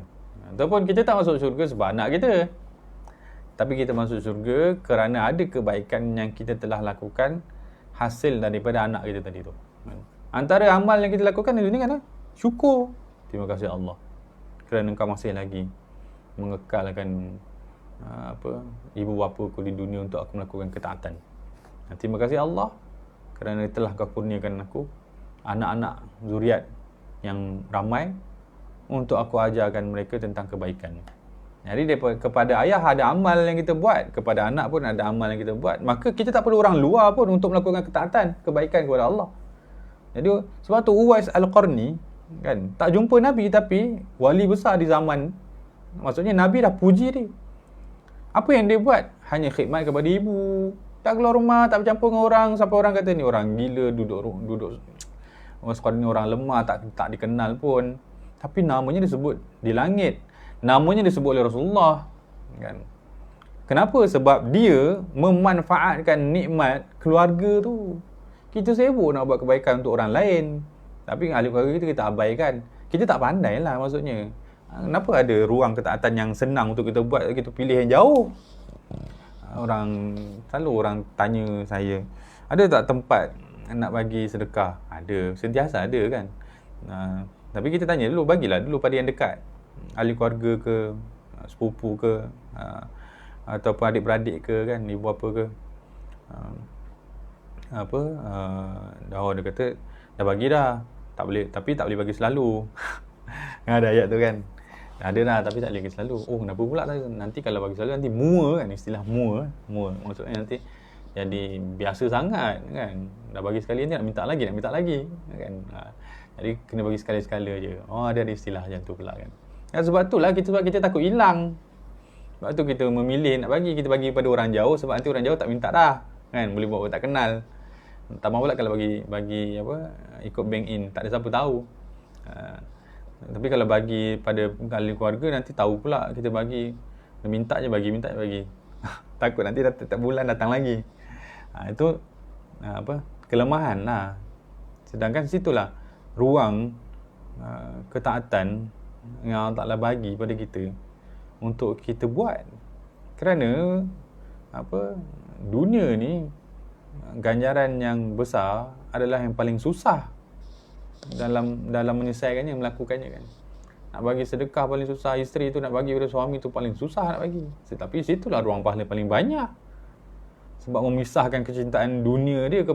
Ataupun kita tak masuk syurga sebab anak kita, tapi kita masuk syurga kerana ada kebaikan yang kita telah lakukan hasil daripada anak kita tadi tu. Antara amal yang kita lakukan di dunia kan syukur. Terima kasih Allah kerana engkau masih lagi mengekalkan ibu bapa aku di dunia untuk aku melakukan ketaatan. Terima kasih Allah kerana telah kau kurniakan aku anak-anak zuriat yang ramai untuk aku ajarkan mereka tentang kebaikan. Jadi kepada ayah ada amal yang kita buat, kepada anak pun ada amal yang kita buat. Maka kita tak perlu orang luar pun untuk melakukan ketaatan, kebaikan kepada Allah. Jadi sebab tu Uwais Al-Qarni kan tak jumpa Nabi tapi wali besar di zaman. Maksudnya Nabi dah puji dia. Apa yang dia buat? Hanya khidmat kepada ibu. Tak keluar rumah, tak bercampur dengan orang. Sampai orang kata ni orang gila, duduk sekolah ni orang lemah, tak dikenal pun. Tapi namanya disebut di langit. Namanya disebut oleh Rasulullah. Kan? Kenapa? Sebab dia memanfaatkan nikmat keluarga tu. Kita sibuk nak buat kebaikan untuk orang lain. Tapi ahli keluarga kita abaikan. Kita tak pandai lah maksudnya. Kenapa ada ruang ketaatan yang senang untuk kita buat, kita pilih yang jauh? Selalu orang tanya saya, ada tak tempat nak bagi sedekah? Ada, sentiasa ada kan. Tapi kita tanya dulu, bagilah dulu pada yang dekat. Ahli keluarga ke, sepupu ke, ataupun adik-beradik ke kan, ibu bapa ke. Dia kata dah bagi dah. Tak boleh, tapi tak boleh bagi selalu. Ada ayat tu kan. Ada dah tapi tak boleh bagi selalu. Oh, kenapa pula nanti kalau bagi selalu nanti mua kan, istilah mua. Maksudnya nanti jadi biasa sangat kan. Dah bagi sekali nanti nak minta lagi kan. Jadi kena bagi sekali-sekala je. Oh, ada istilah macam tu pula kan. Sebab kita takut hilang. Sebab tu kita memilih nak bagi, kita bagi pada orang jauh sebab nanti orang jauh tak minta dah. Kan, boleh buat tak kenal. Tak mahu pula kalau bagi ikut bank in, tak ada siapa tahu. Tapi kalau bagi pada ahli keluarga nanti tahu pula kita bagi, minta je bagi. Takut nanti tak bulan datang lagi. Itu kelemahan lah. Sedangkan situlah ruang ketaatan yang Allah Ta'ala bagi pada kita untuk kita buat. Kerana dunia ni ganjaran yang besar adalah yang paling susah dalam menyelesaikannya, melakukannya kan. Nak bagi sedekah paling susah, isteri tu nak bagi pada suami tu paling susah nak bagi. Tetapi situlah ruang pahala paling banyak. Sebab memisahkan kecintaan dunia dia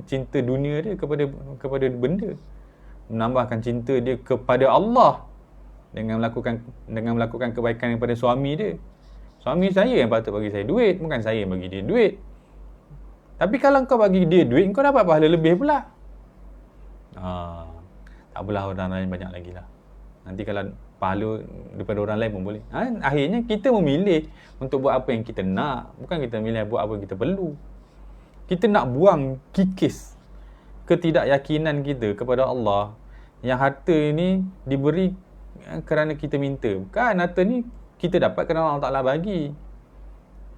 cinta dunia dia kepada benda. Menambahkan cinta dia kepada Allah dengan melakukan kebaikan kepada suami dia. Suami saya yang patut bagi saya duit, bukan saya yang bagi dia duit. Tapi kalau kau bagi dia duit, kau dapat pahala lebih pula. Tak apalah, orang lain banyak lagi lah. Nanti kalau pahala daripada orang lain pun boleh. Akhirnya kita memilih untuk buat apa yang kita nak, bukan kita memilih buat apa yang kita perlu. Kita nak buang kikis ketidakyakinan kita kepada Allah yang harta ini diberi kerana kita minta. Bukan, harta ni kita dapat kerana Allah Ta'ala bagi.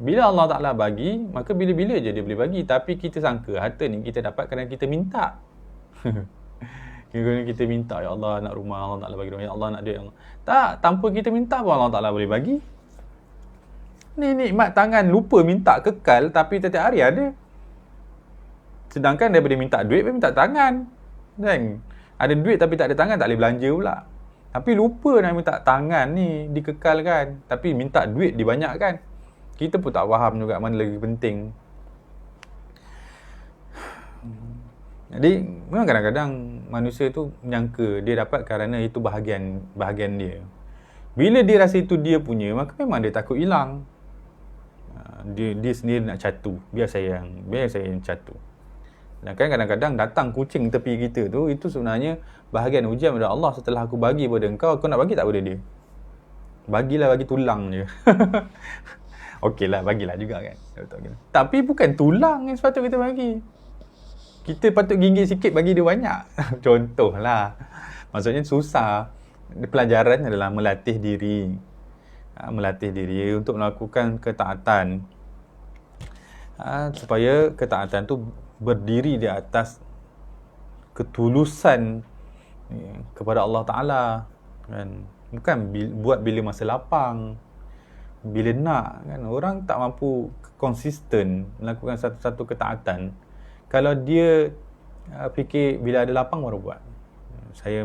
Bila Allah Ta'ala bagi, maka bila-bila je dia boleh bagi. Tapi kita sangka harta ni kita dapat kerana kita minta. Kerana kita minta, ya Allah nak rumah, Allah Ta'ala bagi rumah, ya Allah nak duit, Allah. Tak, tanpa kita minta pun Allah Ta'ala boleh bagi. Ni nikmat tangan lupa minta kekal, tapi setiap hari ada. Sedangkan daripada minta duit pun minta tangan. Kan? Ada duit tapi tak ada tangan, tak boleh belanja pula. Tapi lupa nak minta tangan ni dikekalkan, tapi minta duit dibanyakkan. Kita pun tak faham juga mana lagi penting. Jadi memang kadang-kadang manusia tu menyangka dia dapat kerana itu bahagian dia. Bila dia rasa itu dia punya, maka memang dia takut hilang. Dia sendiri nak catu. Biar saya yang catu. Dan kan kadang-kadang datang kucing tepi kita tu, itu sebenarnya bahagian ujian daripada Allah. Setelah aku bagi pada kau nak bagi tak pada dia? Bagilah, bagi tulang je. Okeylah, bagilah juga kan. Tapi bukan tulang yang sepatutnya kita bagi. Kita patut gigit sikit bagi dia banyak. Contohlah. Maksudnya susah. Pelajaran adalah melatih diri. Melatih diri untuk melakukan ketaatan. Supaya ketaatan tu berdiri di atas ketulusan kepada Allah Ta'ala. Kan? Bukan buat bila masa lapang. Bila nak. Kan? Orang tak mampu konsisten melakukan satu ketaatan kalau dia fikir bila ada lapang baru buat. Saya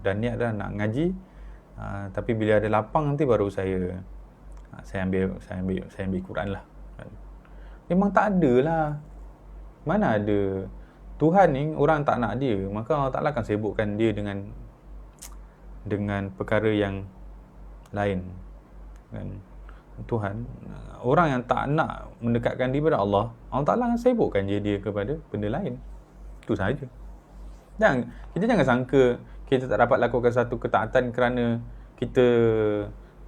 dah niat dah nak ngaji, tapi bila ada lapang nanti baru saya Saya ambil Quran lah. Memang tak ada lah. Mana ada. Tuhan ni orang tak nak dia, maka Allah Ta'ala akan sibukkan dia dengan perkara yang lain. Kan? Tuhan, orang yang tak nak mendekatkan diri kepada Allah, Allah Ta'ala akan sibukkan dia kepada benda lain. Itu sahaja. Kita jangan sangka kita tak dapat lakukan satu ketaatan kerana kita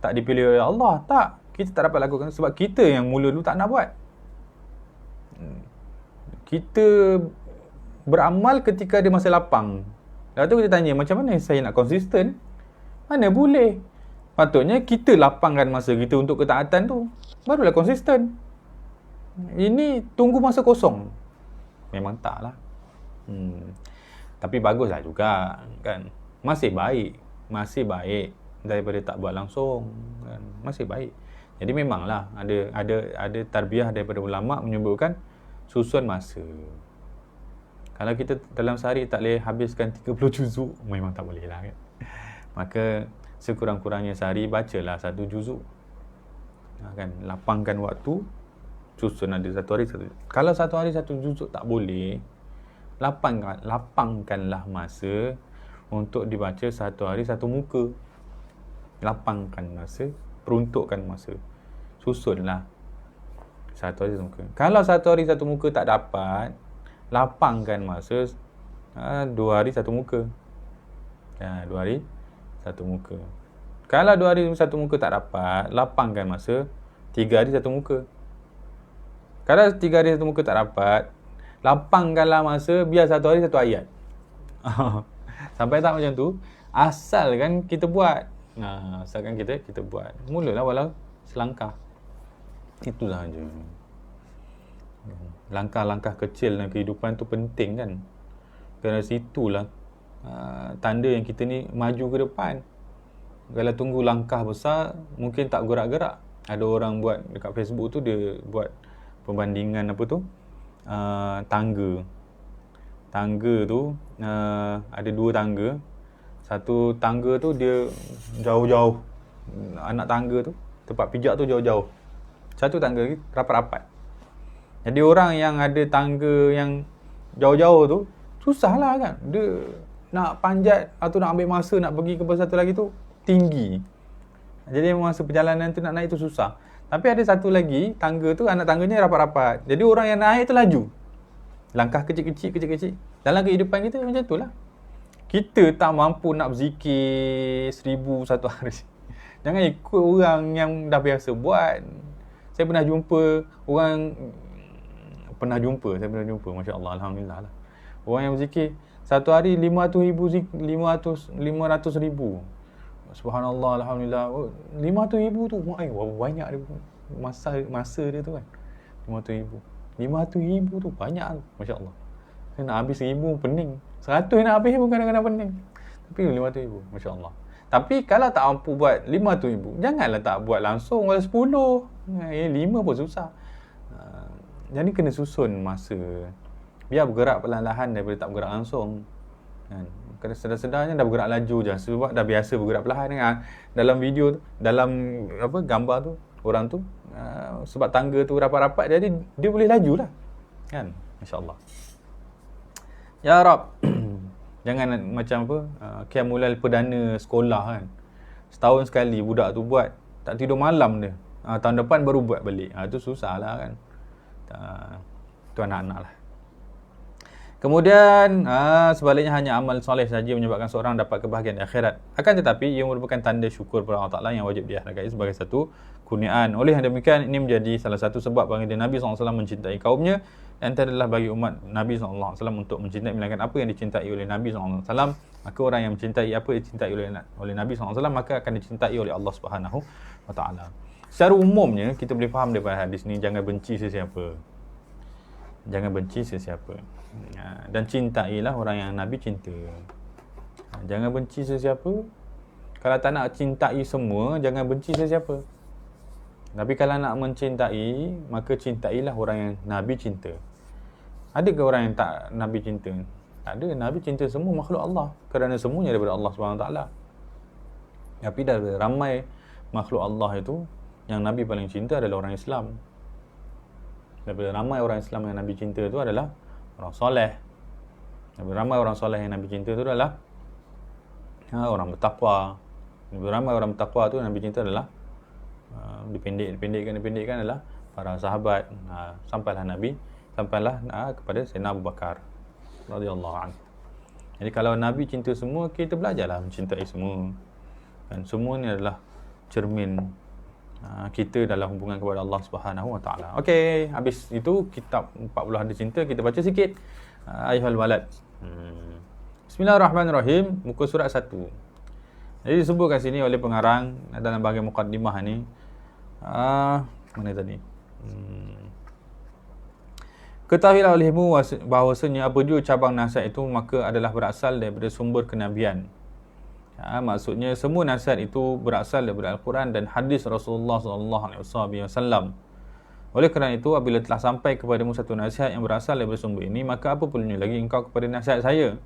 tak dipilih oleh Allah. Tak. Kita tak dapat lakukan sebab kita yang mula dulu tak nak buat. Kita beramal ketika dia masih lapang. Lepas tu kita tanya, macam mana saya nak konsisten? Mana boleh. Patutnya kita lapangkan masa kita untuk ketaatan tu, barulah konsisten. Ini tunggu masa kosong. Memang tak lah. Tapi baguslah juga kan. Masih baik daripada tak buat langsung kan? Masih baik. Jadi memanglah ada tarbiyah daripada ulama menyebutkan susun masa. Kalau kita dalam sehari tak boleh habiskan 30 juzuk, memang tak boleh lah kan. Maka sekurang-kurangnya sehari bacalah 1 juzuk. Kan, lapangkan waktu, susun ada satu hari satu. Kalau satu hari 1 juzuk tak boleh, lapangkanlah masa untuk dibaca satu hari 1 muka. Lapangkan masa, peruntukkan masa. Susunlah satu hari 1 muka. Kalau satu hari 1 muka tak dapat, lapangkan masa 2 hari 1 muka. 2 hari 1 muka. Kalau 2 hari 1 muka tak dapat, lapangkan masa 3 hari 1 muka. Kalau 3 hari 1 muka tak dapat, lapangkanlah masa biar 1 hari 1 ayat. Sampai tak macam tu, asalkan kita buat. Asalkan kita buat. Mulalah walau selangkah. Itu sahaja. Langkah-langkah kecil dalam kehidupan tu penting kan. Kerana situlah tanda yang kita ni maju ke depan. Kalau tunggu langkah besar, mungkin tak gerak-gerak. Ada orang buat dekat Facebook tu, dia buat perbandingan apa tu, tangga tu ada 2 tangga. Satu tangga tu dia jauh-jauh, anak tangga tu, tempat pijak tu jauh-jauh. Satu tangga lagi rapat-rapat. Jadi orang yang ada tangga yang jauh-jauh tu, susahlah kan. Dia nak panjat atau nak ambil masa nak pergi ke satu lagi tu tinggi. Jadi masa perjalanan tu nak naik tu susah. Tapi ada satu lagi tangga tu, anak tangganya rapat-rapat. Jadi orang yang naik tu laju. Langkah kecil-kecil. Dalam kehidupan kita macam tu lah. Kita tak mampu nak berzikir 1000 satu hari. Jangan ikut orang yang dah biasa buat. Saya pernah jumpa, Masya Allah, Alhamdulillah lah. Orang yang berzikir satu hari 500,000 Subhanallah, Alhamdulillah. 500,000 tu, banyak dia, masa dia tu kan. 500,000 tu banyak tu, Masya Allah. Saya nak habis 1,000 pening. 100 nak habis pun kadang-kadang pening. Tapi 500,000, Masya Allah. Tapi kalau tak mampu buat 500,000, janganlah tak buat langsung, walau 10. 5 pun susah. Jadi kena susun masa. Biar bergerak perlahan-lahan daripada tak bergerak langsung. Kena sedar-sedarnya dah bergerak laju je. Sebab dah biasa bergerak perlahan kan. Dalam video tu, dalam gambar tu, orang tu, sebab tangga tu rapat-rapat, jadi dia boleh laju lah. Kan? Masya Allah. Ya Rab. Jangan macam Qiyamul perdana sekolah kan. Setahun sekali budak tu buat, tak tidur malam dia. Tahun depan baru buat balik. Itu susah lah kan. Itu anak-anak lah. Kemudian sebaliknya hanya amal soleh saja menyebabkan seorang dapat kebahagiaan di akhirat. Akan tetapi ia merupakan tanda syukur kepada Allah Ta'ala yang wajib dihargai sebagai satu kurniaan. Oleh yang demikian, ini menjadi salah satu sebab baginda Nabi SAW mencintai kaumnya. Dan adalah bagi umat Nabi SAW untuk mencintai, melainkan apa yang dicintai oleh Nabi SAW. Maka orang yang mencintai apa yang dicintai oleh Nabi SAW, maka akan dicintai oleh Allah Subhanahu Wa Ta'ala. Secara umumnya, kita boleh faham daripada hadis ni, jangan benci sesiapa. Jangan benci sesiapa. Dan cintailah orang yang Nabi cinta. Jangan benci sesiapa. Kalau tak nak cintai semua, jangan benci sesiapa. Tapi kalau nak mencintai, maka cintailah orang yang Nabi cinta. Adakah orang yang tak Nabi cinta? Tak ada. Nabi cinta semua makhluk Allah, kerana semuanya daripada Allah SWT. Tapi dah ramai makhluk Allah itu yang Nabi paling cinta adalah orang Islam. Daripada ramai orang Islam yang Nabi cinta itu adalah orang soleh. Daripada ramai orang soleh yang Nabi cinta itu adalah orang bertakwa. Daripada ramai orang bertakwa tu Nabi cinta adalah dipendekkan adalah para sahabat. Sampailah kepada Sayyidina Abu Bakar radhiyallahu anhu. Jadi kalau Nabi cinta semua, kita belajarlah mencintai semua. Dan semua ni adalah cermin kita dalam hubungan kepada Allah Subhanahu Wa Taala. Okey, habis itu kitab 40 Hadis Cinta kita baca sikit. Ayuhal walad. Bismillahirrahmanirrahim, muka surat 1. Jadi disebutkan sini oleh pengarang dalam bahagian mukaddimah ni. Mana tadi? Ketahuilah olehmu bahawasanya apa jua cabang nasihat itu maka adalah berasal daripada sumber kenabian. Maksudnya semua nasihat itu berasal daripada Al-Quran dan hadis Rasulullah SAW. Oleh kerana itu, apabila telah sampai kepadamu satu nasihat yang berasal daripada sumber ini, maka apa perlunya lagi engkau kepada nasihat saya?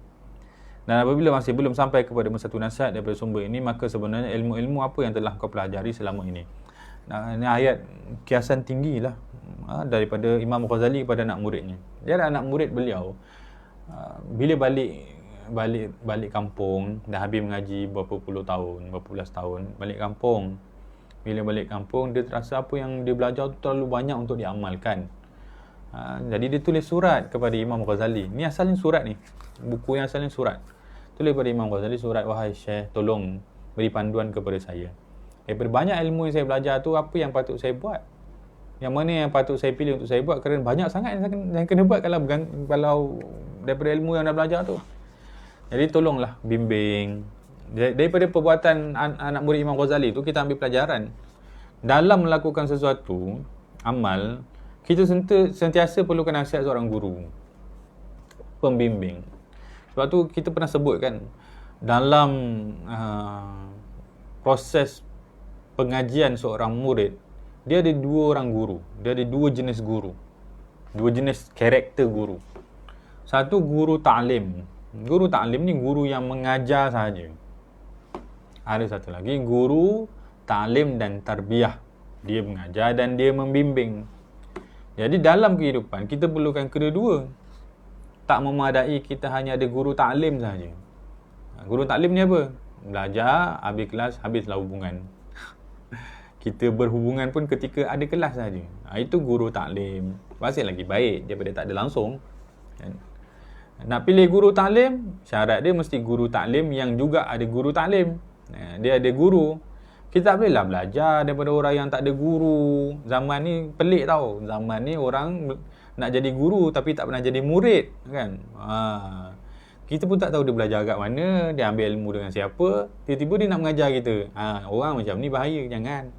Dan apabila masih belum sampai kepadamu satu nasihat daripada sumber ini, maka sebenarnya ilmu-ilmu apa yang telah kau pelajari selama ini? Ini ayat kiasan tinggi lah daripada Imam Ghazali kepada anak muridnya. Dia ada anak murid beliau, bila balik kampung, dah habis mengaji berapa belas tahun, balik kampung. Bila balik kampung, dia terasa apa yang dia belajar tu terlalu banyak untuk diamalkan. Jadi dia tulis surat kepada Imam Ghazali. Ni asalnya surat ni, buku yang asalnya surat. Tulis kepada Imam Ghazali surat, wahai Syekh, tolong beri panduan kepada saya. Daripada banyak ilmu yang saya belajar tu, apa yang patut saya buat? Yang mana yang patut saya pilih untuk saya buat? Kerana banyak sangat yang kena buat kalau daripada ilmu yang dah belajar tu. Jadi tolonglah bimbing. Daripada perbuatan anak murid Imam Ghazali tu, kita ambil pelajaran. Dalam melakukan sesuatu amal, kita sentiasa perlukan nasihat seorang guru, pembimbing. Sebab tu kita pernah sebut kan, dalam proses pengajian seorang murid, dia ada dua orang guru. Dia ada dua jenis guru, dua jenis karakter guru. Satu guru ta'lim. Guru ta'lim ni guru yang mengajar sahaja. Ada satu lagi guru ta'lim dan tarbiyah. Dia mengajar dan dia membimbing. Jadi dalam kehidupan kita perlukan kedua-dua. Tak memadai kita hanya ada guru ta'lim sahaja. Guru ta'lim ni apa? Belajar, habis kelas, habislah hubungan. Kita berhubungan pun ketika ada kelas sahaja. Itu guru ta'lim. Masih lagi baik daripada tak ada langsung. Nak pilih guru ta'lim, syarat dia mesti guru ta'lim yang juga ada guru ta'lim. Dia ada guru. Kita tak bolehlah belajar daripada orang yang tak ada guru. Zaman ni pelik tau. Zaman ni orang nak jadi guru tapi tak pernah jadi murid kan. Kita pun tak tahu dia belajar kat mana, dia ambil ilmu dengan siapa, tiba-tiba dia nak mengajar kita. Orang macam ni bahaya, jangan.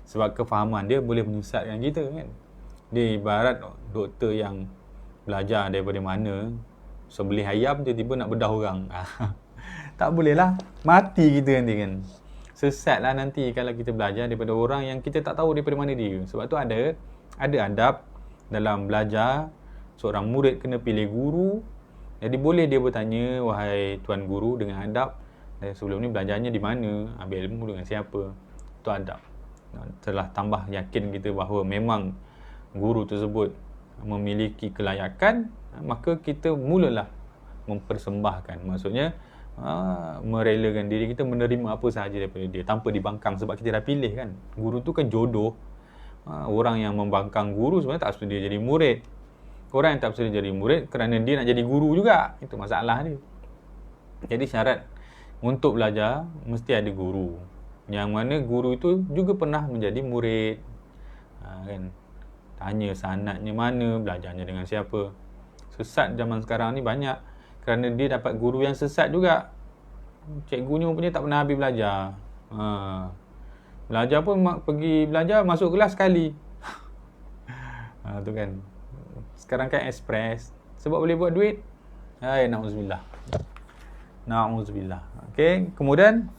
Sebab kefahaman dia boleh menyesatkan kita kan. Dia ibarat doktor yang belajar daripada mana, sebelih ayam tiba-tiba nak bedah orang. Tak boleh lah, mati kita nanti kan. Sesat lah nanti kalau kita belajar daripada orang yang kita tak tahu daripada mana dia. Sebab tu ada adab dalam belajar. Seorang murid kena pilih guru. Jadi boleh dia bertanya, wahai tuan guru, dengan adab, sebelum ni belajarnya di mana, ambil ilmu dengan siapa. Itu adab. Telah tambah yakin kita bahawa memang guru tersebut memiliki kelayakan, maka kita mulalah mempersembahkan. Maksudnya merelakan diri kita menerima apa sahaja daripada dia tanpa dibangkang, sebab kita dah pilih kan. Guru tu kan jodoh. Orang yang membangkang guru sebenarnya tak sedia jadi murid. Orang yang tak sedia jadi murid kerana dia nak jadi guru juga. Itu masalah dia. Jadi syarat untuk belajar mesti ada guru, yang mana guru itu juga pernah menjadi murid. Kan? Tanya sanadnya mana, belajarnya dengan siapa. Sesat zaman sekarang ni banyak kerana dia dapat guru yang sesat juga. Cikgunya punya tak pernah habis belajar. Belajar pun pergi belajar, masuk kelas sekali. Tu kan. Sekarang kan express. Sebab boleh buat duit. Na'udzubillah. Okay. Kemudian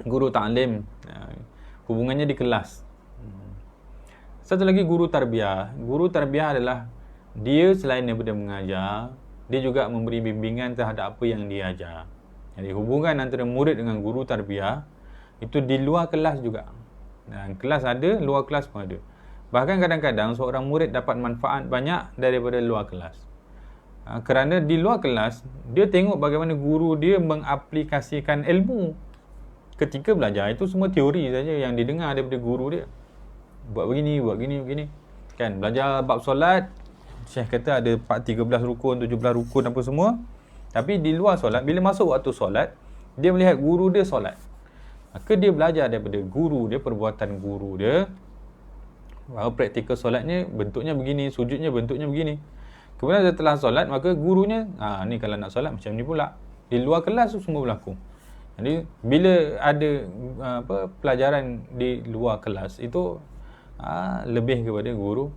guru ta'lim, hubungannya di kelas. Satu lagi guru tarbiyah. Guru tarbiyah adalah dia selain daripada mengajar, dia juga memberi bimbingan terhadap apa yang dia ajar. Jadi hubungan antara murid dengan guru tarbiyah itu di luar kelas juga. Dan kelas ada, luar kelas pun ada. Bahkan kadang-kadang seorang murid dapat manfaat banyak daripada luar kelas. Kerana di luar kelas, dia tengok bagaimana guru dia mengaplikasikan ilmu. Ketika belajar, itu semua teori saja yang didengar daripada guru dia. Buat begini, buat begini, begini. Kan, belajar bab solat, Syekh kata ada 13 rukun, 17 rukun apa semua. Tapi di luar solat, bila masuk waktu solat, dia melihat guru dia solat. Maka dia belajar daripada guru dia, perbuatan guru dia. Bahawa praktikal solatnya bentuknya begini, sujudnya bentuknya begini. Kemudian setelah solat, maka gurunya, ni kalau nak solat macam ni pula. Di luar kelas tu semua berlaku. Jadi bila ada pelajaran di luar kelas itu lebih kepada guru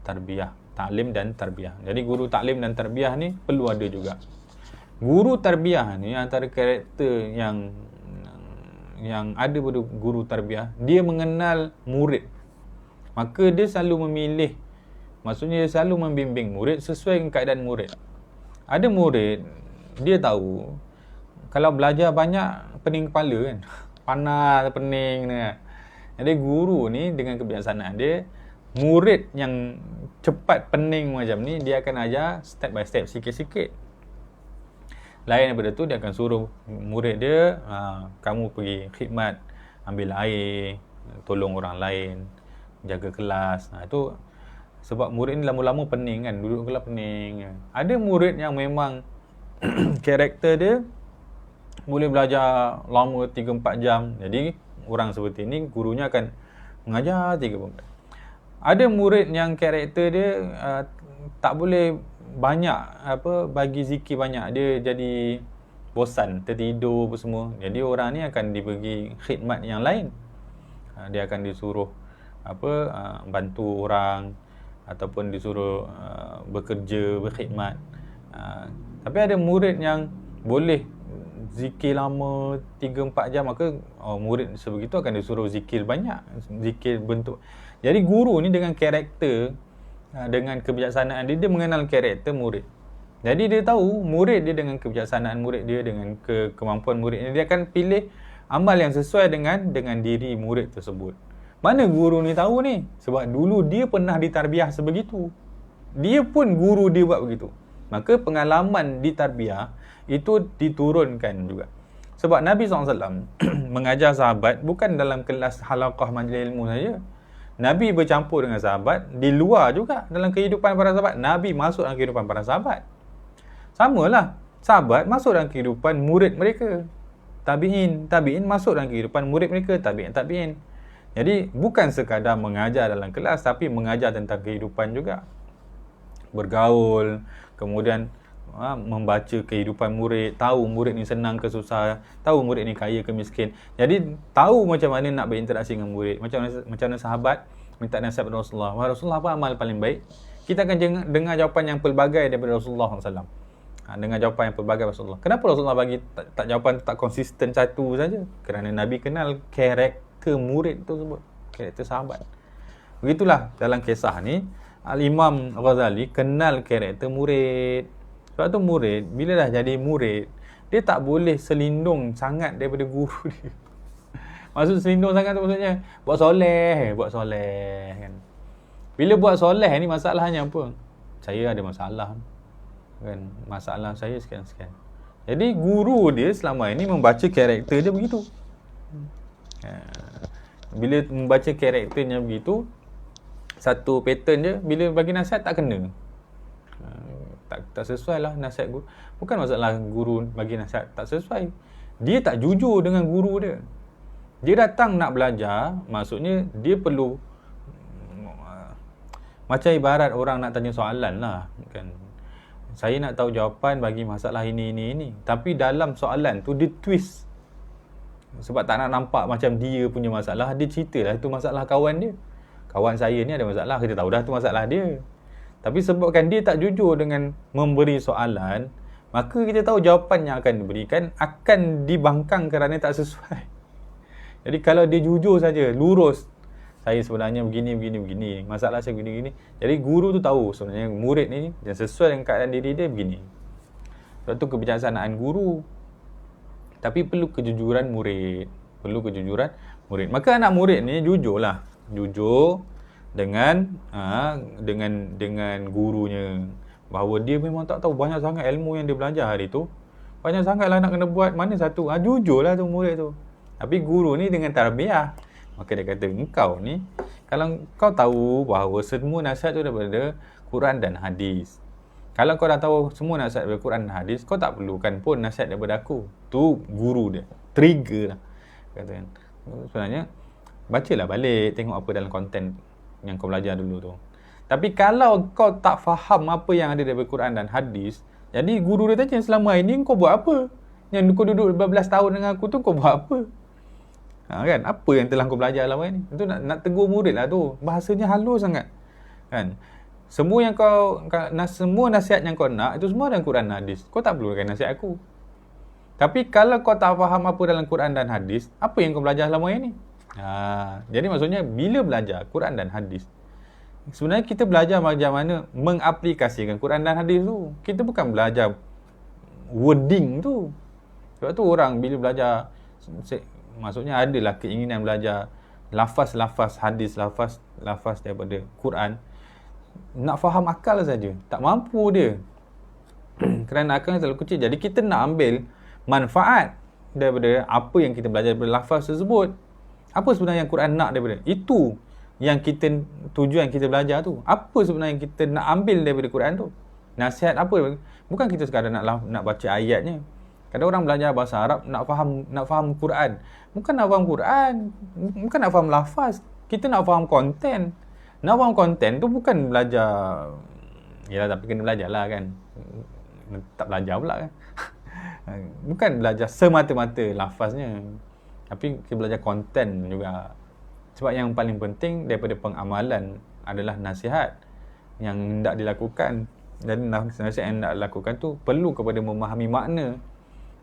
tarbiyah, taklim dan tarbiyah. Jadi guru taklim dan tarbiyah ni perlu ada juga. Guru tarbiyah ni antara karakter yang ada pada guru tarbiyah, dia mengenal murid. Maka dia selalu memilih, maksudnya dia selalu membimbing murid sesuai dengan keadaan murid. Ada murid, dia tahu kalau belajar banyak pening kepala kan. Panas, pening kan. Jadi guru ni dengan kebiasaan dia, murid yang cepat pening macam ni, dia akan ajar step by step, sikit-sikit. Lain daripada tu, dia akan suruh murid dia, kamu pergi khidmat, ambil air, tolong orang lain, jaga kelas. Itu sebab murid ni lama-lama pening kan, duduk kelas pening. Ada murid yang memang karakter dia boleh belajar lama 3-4 jam. Jadi orang seperti ni gurunya akan mengajar 3-4 jam. Ada murid yang karakter dia tak boleh banyak bagi zikir banyak, dia jadi bosan, tertidur apa semua. Jadi orang ni akan dibagi khidmat yang lain. Dia akan disuruh bantu orang ataupun disuruh bekerja, berkhidmat. Tapi ada murid yang boleh zikir lama 3-4 jam, maka murid sebegitu akan disuruh zikir banyak, zikir bentuk. Jadi guru ni dengan karakter, dengan kebijaksanaan dia mengenal karakter murid. Jadi dia tahu murid dia dengan kebijaksanaan murid dia, dengan kemampuan murid dia akan pilih amal yang sesuai dengan diri murid tersebut. Mana guru ni tahu ni? Sebab dulu dia pernah ditarbiyah sebegitu. Dia pun guru dia buat begitu. Maka pengalaman di tarbiyah itu diturunkan juga. Sebab Nabi SAW mengajar sahabat bukan dalam kelas halaqah majlis ilmu saja. Nabi bercampur dengan sahabat di luar juga dalam kehidupan para sahabat. Nabi masuk dalam kehidupan para sahabat. Samalah, sahabat masuk dalam kehidupan murid mereka. Tabi'in masuk dalam kehidupan murid mereka. Tabi'in. Jadi bukan sekadar mengajar dalam kelas, tapi mengajar tentang kehidupan juga. Bergaul, kemudian membaca kehidupan murid, tahu murid ni senang ke susah, tahu murid ni kaya ke miskin. Jadi tahu macam mana nak berinteraksi dengan murid. Macam mana sahabat minta nasihat kepada Rasulullah. Rasulullah, apa amal paling baik? Kita akan dengar jawapan yang pelbagai daripada Rasulullah SAW. Dengar jawapan yang pelbagai Rasulullah. Kenapa Rasulullah bagi tak jawapan tak konsisten satu saja? Kerana Nabi kenal karakter murid tersebut, karakter sahabat. Begitulah dalam kisah ni, Al-Imam Ghazali kenal karakter murid. Sebab tu murid, bila dah jadi murid, dia tak boleh selindung sangat daripada guru dia. Maksud selindung sangat tu maksudnya buat soleh kan. Bila buat soleh ni masalahnya apa? Saya ada masalah kan, masalah saya sekian. Jadi guru dia selama ini membaca karakter dia begitu. Bila membaca karakternya begitu, satu pattern je, bila bagi nasihat tak kena. Tak sesuai lah nasihat guru. Bukan masalah guru bagi nasihat tak sesuai, dia tak jujur dengan guru dia. Dia datang nak belajar, maksudnya dia perlu macam ibarat orang nak tanya soalan lah kan. Saya nak tahu jawapan bagi masalah ini. Tapi dalam soalan tu dia twist. Sebab tak nak nampak macam dia punya masalah, dia cerita lah itu masalah kawan dia. Kawan saya ni ada masalah, kita tahu dah tu masalah dia. Tapi sebabkan dia tak jujur dengan memberi soalan, maka kita tahu jawapan yang akan diberikan akan dibangkang kerana tak sesuai. Jadi kalau dia jujur saja, lurus, saya sebenarnya begini, masalah saya begini. Jadi guru tu tahu sebenarnya murid ni yang sesuai dengan keadaan diri dia begini. Sebab tu kebijaksanaan guru. Tapi perlu kejujuran murid. perlu kejujuran murid. Maka anak murid ni jujurlah. Jujur dengan gurunya, bahawa dia memang tak tahu banyak sangat ilmu yang dia belajar hari tu. Banyak sangatlah nak kena buat, mana satu? Jujurlah tu murid tu. Tapi guru ni dengan tarbiyah, maka dia kata, engkau ni kalau kau tahu bahawa semua nasihat tu daripada Quran dan hadis. Kalau kau dah tahu semua nasihat daripada Quran dan hadis, kau tak perlukan pun nasihat daripada aku. Tu guru dia. Trigger lah. Katakan. Sebenarnya, bacalah balik, tengok apa dalam konten yang kau belajar dulu tu. Tapi kalau kau tak faham apa yang ada daripada Quran dan hadis, jadi guru dia tanya, selama ini kau buat apa? Yang kau duduk 12 tahun dengan aku tu, kau buat apa? Kan? Apa yang telah kau belajar lama ni? Itu nak tegur murid lah tu. Bahasanya halus sangat. Kan? Semua nasihat yang kau nak, itu semua dalam Quran dan hadis. Kau tak perlukan nasihat aku. Tapi kalau kau tak faham apa dalam Quran dan hadis, apa yang kau belajar selama ini? Jadi maksudnya, bila belajar Quran dan hadis, sebenarnya kita belajar bagaimana mengaplikasikan Quran dan hadis tu. Kita bukan belajar wording tu. Sebab tu orang bila belajar, maksudnya adalah keinginan belajar lafaz-lafaz hadis, lafaz daripada Quran, nak faham akal saja, tak mampu dia. Kerana akalnya terlalu kecil. Jadi kita nak ambil manfaat daripada apa yang kita belajar daripada lafaz tersebut. Apa sebenarnya yang Quran nak daripada itu, yang kita tujuan kita belajar tu? Apa sebenarnya yang kita nak ambil daripada Quran tu? Nasihat apa? Bukan kita sekadar nak baca ayatnya. Kadang orang belajar bahasa Arab nak faham Quran. Bukan nak faham Quran, bukan nak faham lafaz. Kita nak faham konten. Nak faham konten tu bukan belajar. Yalah, tapi kena belajar lah kan. Tak belajar pula kan. Bukan belajar semata-mata lafaznya, tapi kita belajar konten juga. Sebab yang paling penting daripada pengamalan adalah nasihat yang hendak dilakukan. Dan nasihat yang hendak dilakukan tu perlu kepada memahami makna.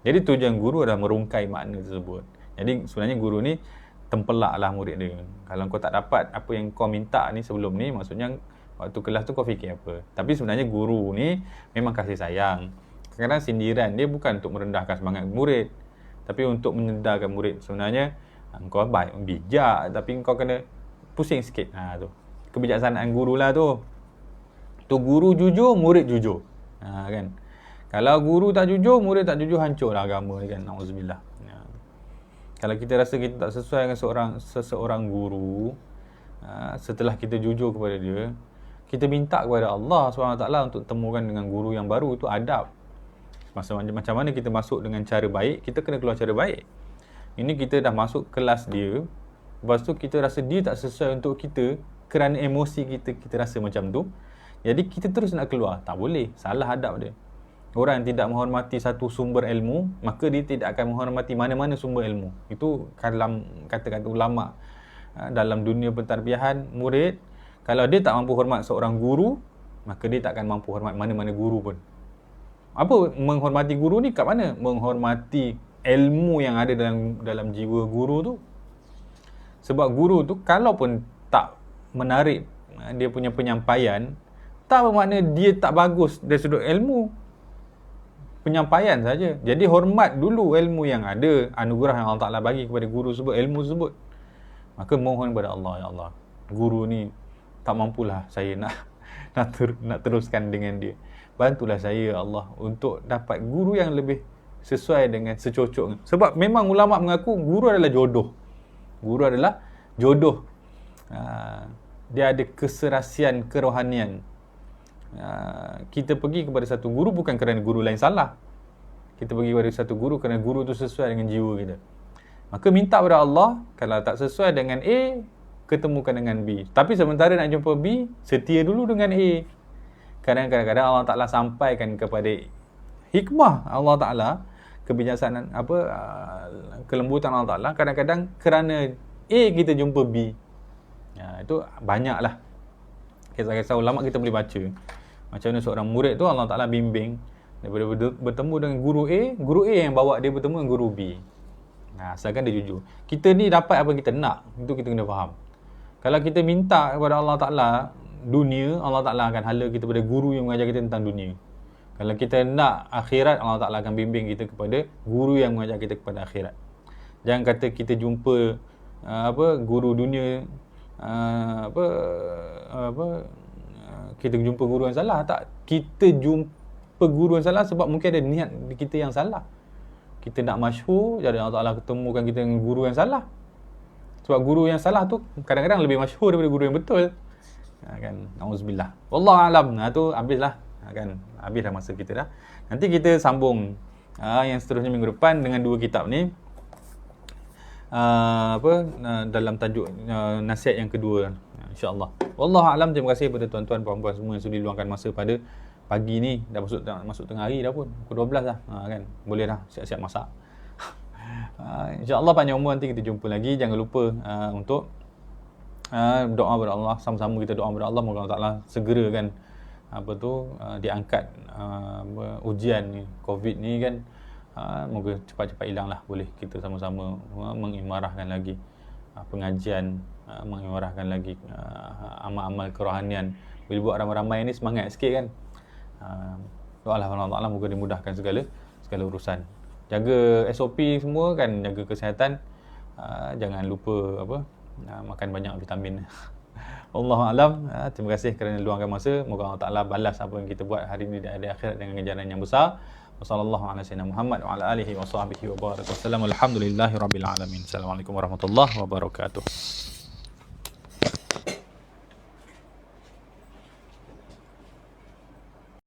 Jadi tujuan guru adalah merungkai makna tersebut. Jadi sebenarnya guru ni tempelaklah murid dia. Kalau kau tak dapat apa yang kau minta ni sebelum ni, maksudnya waktu kelas tu kau fikir apa. Tapi sebenarnya guru ni memang kasih sayang. Kadang-kadang sindiran dia bukan untuk merendahkan semangat murid, tapi untuk menyedarkan murid. Sebenarnya kau baik, bijak, tapi kau kena pusing sikit. Tu kebijaksanaan guru lah tu. Tu guru jujur, murid jujur. Kan? Kalau guru tak jujur, murid tak jujur, hancurlah agama ni kan. Nauzubillah. Kalau kita rasa kita tak sesuai dengan seseorang guru, setelah kita jujur kepada dia, kita minta kepada Allah SWT untuk temukan dengan guru yang baru. Itu adab. Macam mana kita masuk dengan cara baik, kita kena keluar cara baik. Ini kita dah masuk kelas dia, lepas tu kita rasa dia tak sesuai untuk kita, kerana emosi kita rasa macam tu. Jadi kita terus nak keluar. Tak boleh, salah adab dia. Orang yang tidak menghormati satu sumber ilmu, maka dia tidak akan menghormati mana-mana sumber ilmu. Itu dalam kata-kata ulama' dalam dunia pentarbiahan murid. Kalau dia tak mampu hormat seorang guru, maka dia tak akan mampu hormat mana-mana guru pun. Apa menghormati guru ni kat mana? Menghormati ilmu yang ada dalam jiwa guru tu. Sebab guru tu kalau pun tak menarik dia punya penyampaian, tak bermakna dia tak bagus dari sudut ilmu. Penyampaian saja. Jadi hormat dulu ilmu yang ada, anugerah yang Allah Ta'ala bagi kepada guru sebut, ilmu sebut. Maka mohon kepada Allah, ya Allah, guru ni tak mampulah saya nak teruskan dengan dia. Bantulah saya, ya Allah, untuk dapat guru yang lebih sesuai dengan secocok. Sebab memang ulama' mengaku guru adalah jodoh. Guru adalah jodoh. Dia ada keserasian kerohanian. Kita pergi kepada satu guru bukan kerana guru lain salah. Kita pergi kepada satu guru kerana guru tu sesuai dengan jiwa kita. Maka minta kepada Allah, kalau tak sesuai dengan A, ketemukan dengan B. Tapi sementara nak jumpa B, setia dulu dengan A. Kadang-kadang Allah Ta'ala sampaikan kepada hikmah Allah Ta'ala, kebijaksanaan kelembutan Allah Ta'ala. Kadang-kadang kerana A kita jumpa B. Itu banyaklah kisah-kisah ulama' kita boleh baca. Macam mana seorang murid tu Allah Ta'ala bimbing daripada bertemu dengan guru A yang bawa dia bertemu dengan guru B. Asalkan dia jujur. Kita ni dapat apa kita nak, itu kita kena faham. Kalau kita minta kepada Allah Ta'ala dunia, Allah Ta'ala akan hala kita pada guru yang mengajar kita tentang dunia. Kalau kita nak akhirat, Allah Ta'ala akan bimbing kita kepada guru yang mengajar kita kepada akhirat. Jangan kata kita jumpa guru dunia, kita jumpa guru yang salah. Tak, kita jumpa guru yang salah sebab mungkin ada niat kita yang salah. Kita nak masyhur, jadi Allah Ta'ala ketemukan kita dengan guru yang salah. Sebab guru yang salah tu kadang-kadang lebih masyhur daripada guru yang betul. Kan, nauzubillah. Wallahu alam. Tu habislah. Kan, habis dah masa kita dah. Nanti kita sambung yang seterusnya minggu depan dengan 2 kitab ni. Dalam tajuk nasihat yang kedua, insya-Allah. Wallahu alam. Terima kasih kepada tuan-tuan puan-puan semua yang sudi luangkan masa pada pagi ni. Dah masuk tengah hari dah pun, pukul 12 dah. Kan, boleh dah siap-siap masak. Insya-Allah panjang umur, nanti kita jumpa lagi. Jangan lupa untuk doa kepada Allah, sama-sama kita doa kepada Allah moga Allah Taala segerakan diangkat ujian ni, Covid ni kan. Moga cepat-cepat hilang lah. Boleh kita sama-sama mengimarahkan lagi pengajian, mengimarahkan lagi amal-amal kerohanian. Bila buat ramai-ramai ni semangat sikit kan. Doa Allah Ta'ala moga dimudahkan segala urusan. Jaga SOP semua kan, jaga kesihatan. Jangan lupa makan banyak vitamin. Wallahu alam. Terima kasih kerana luangkan masa. Moga Allah Ta'ala balas apa yang kita buat hari ini di akhirat dengan ganjaran yang besar. Wassallallahu ala sayyidina Muhammad wa ala alihi wa sahbihi wa baraka wasallam. Alhamdulillahirabbil alamin. Assalamualaikum warahmatullahi wabarakatuh.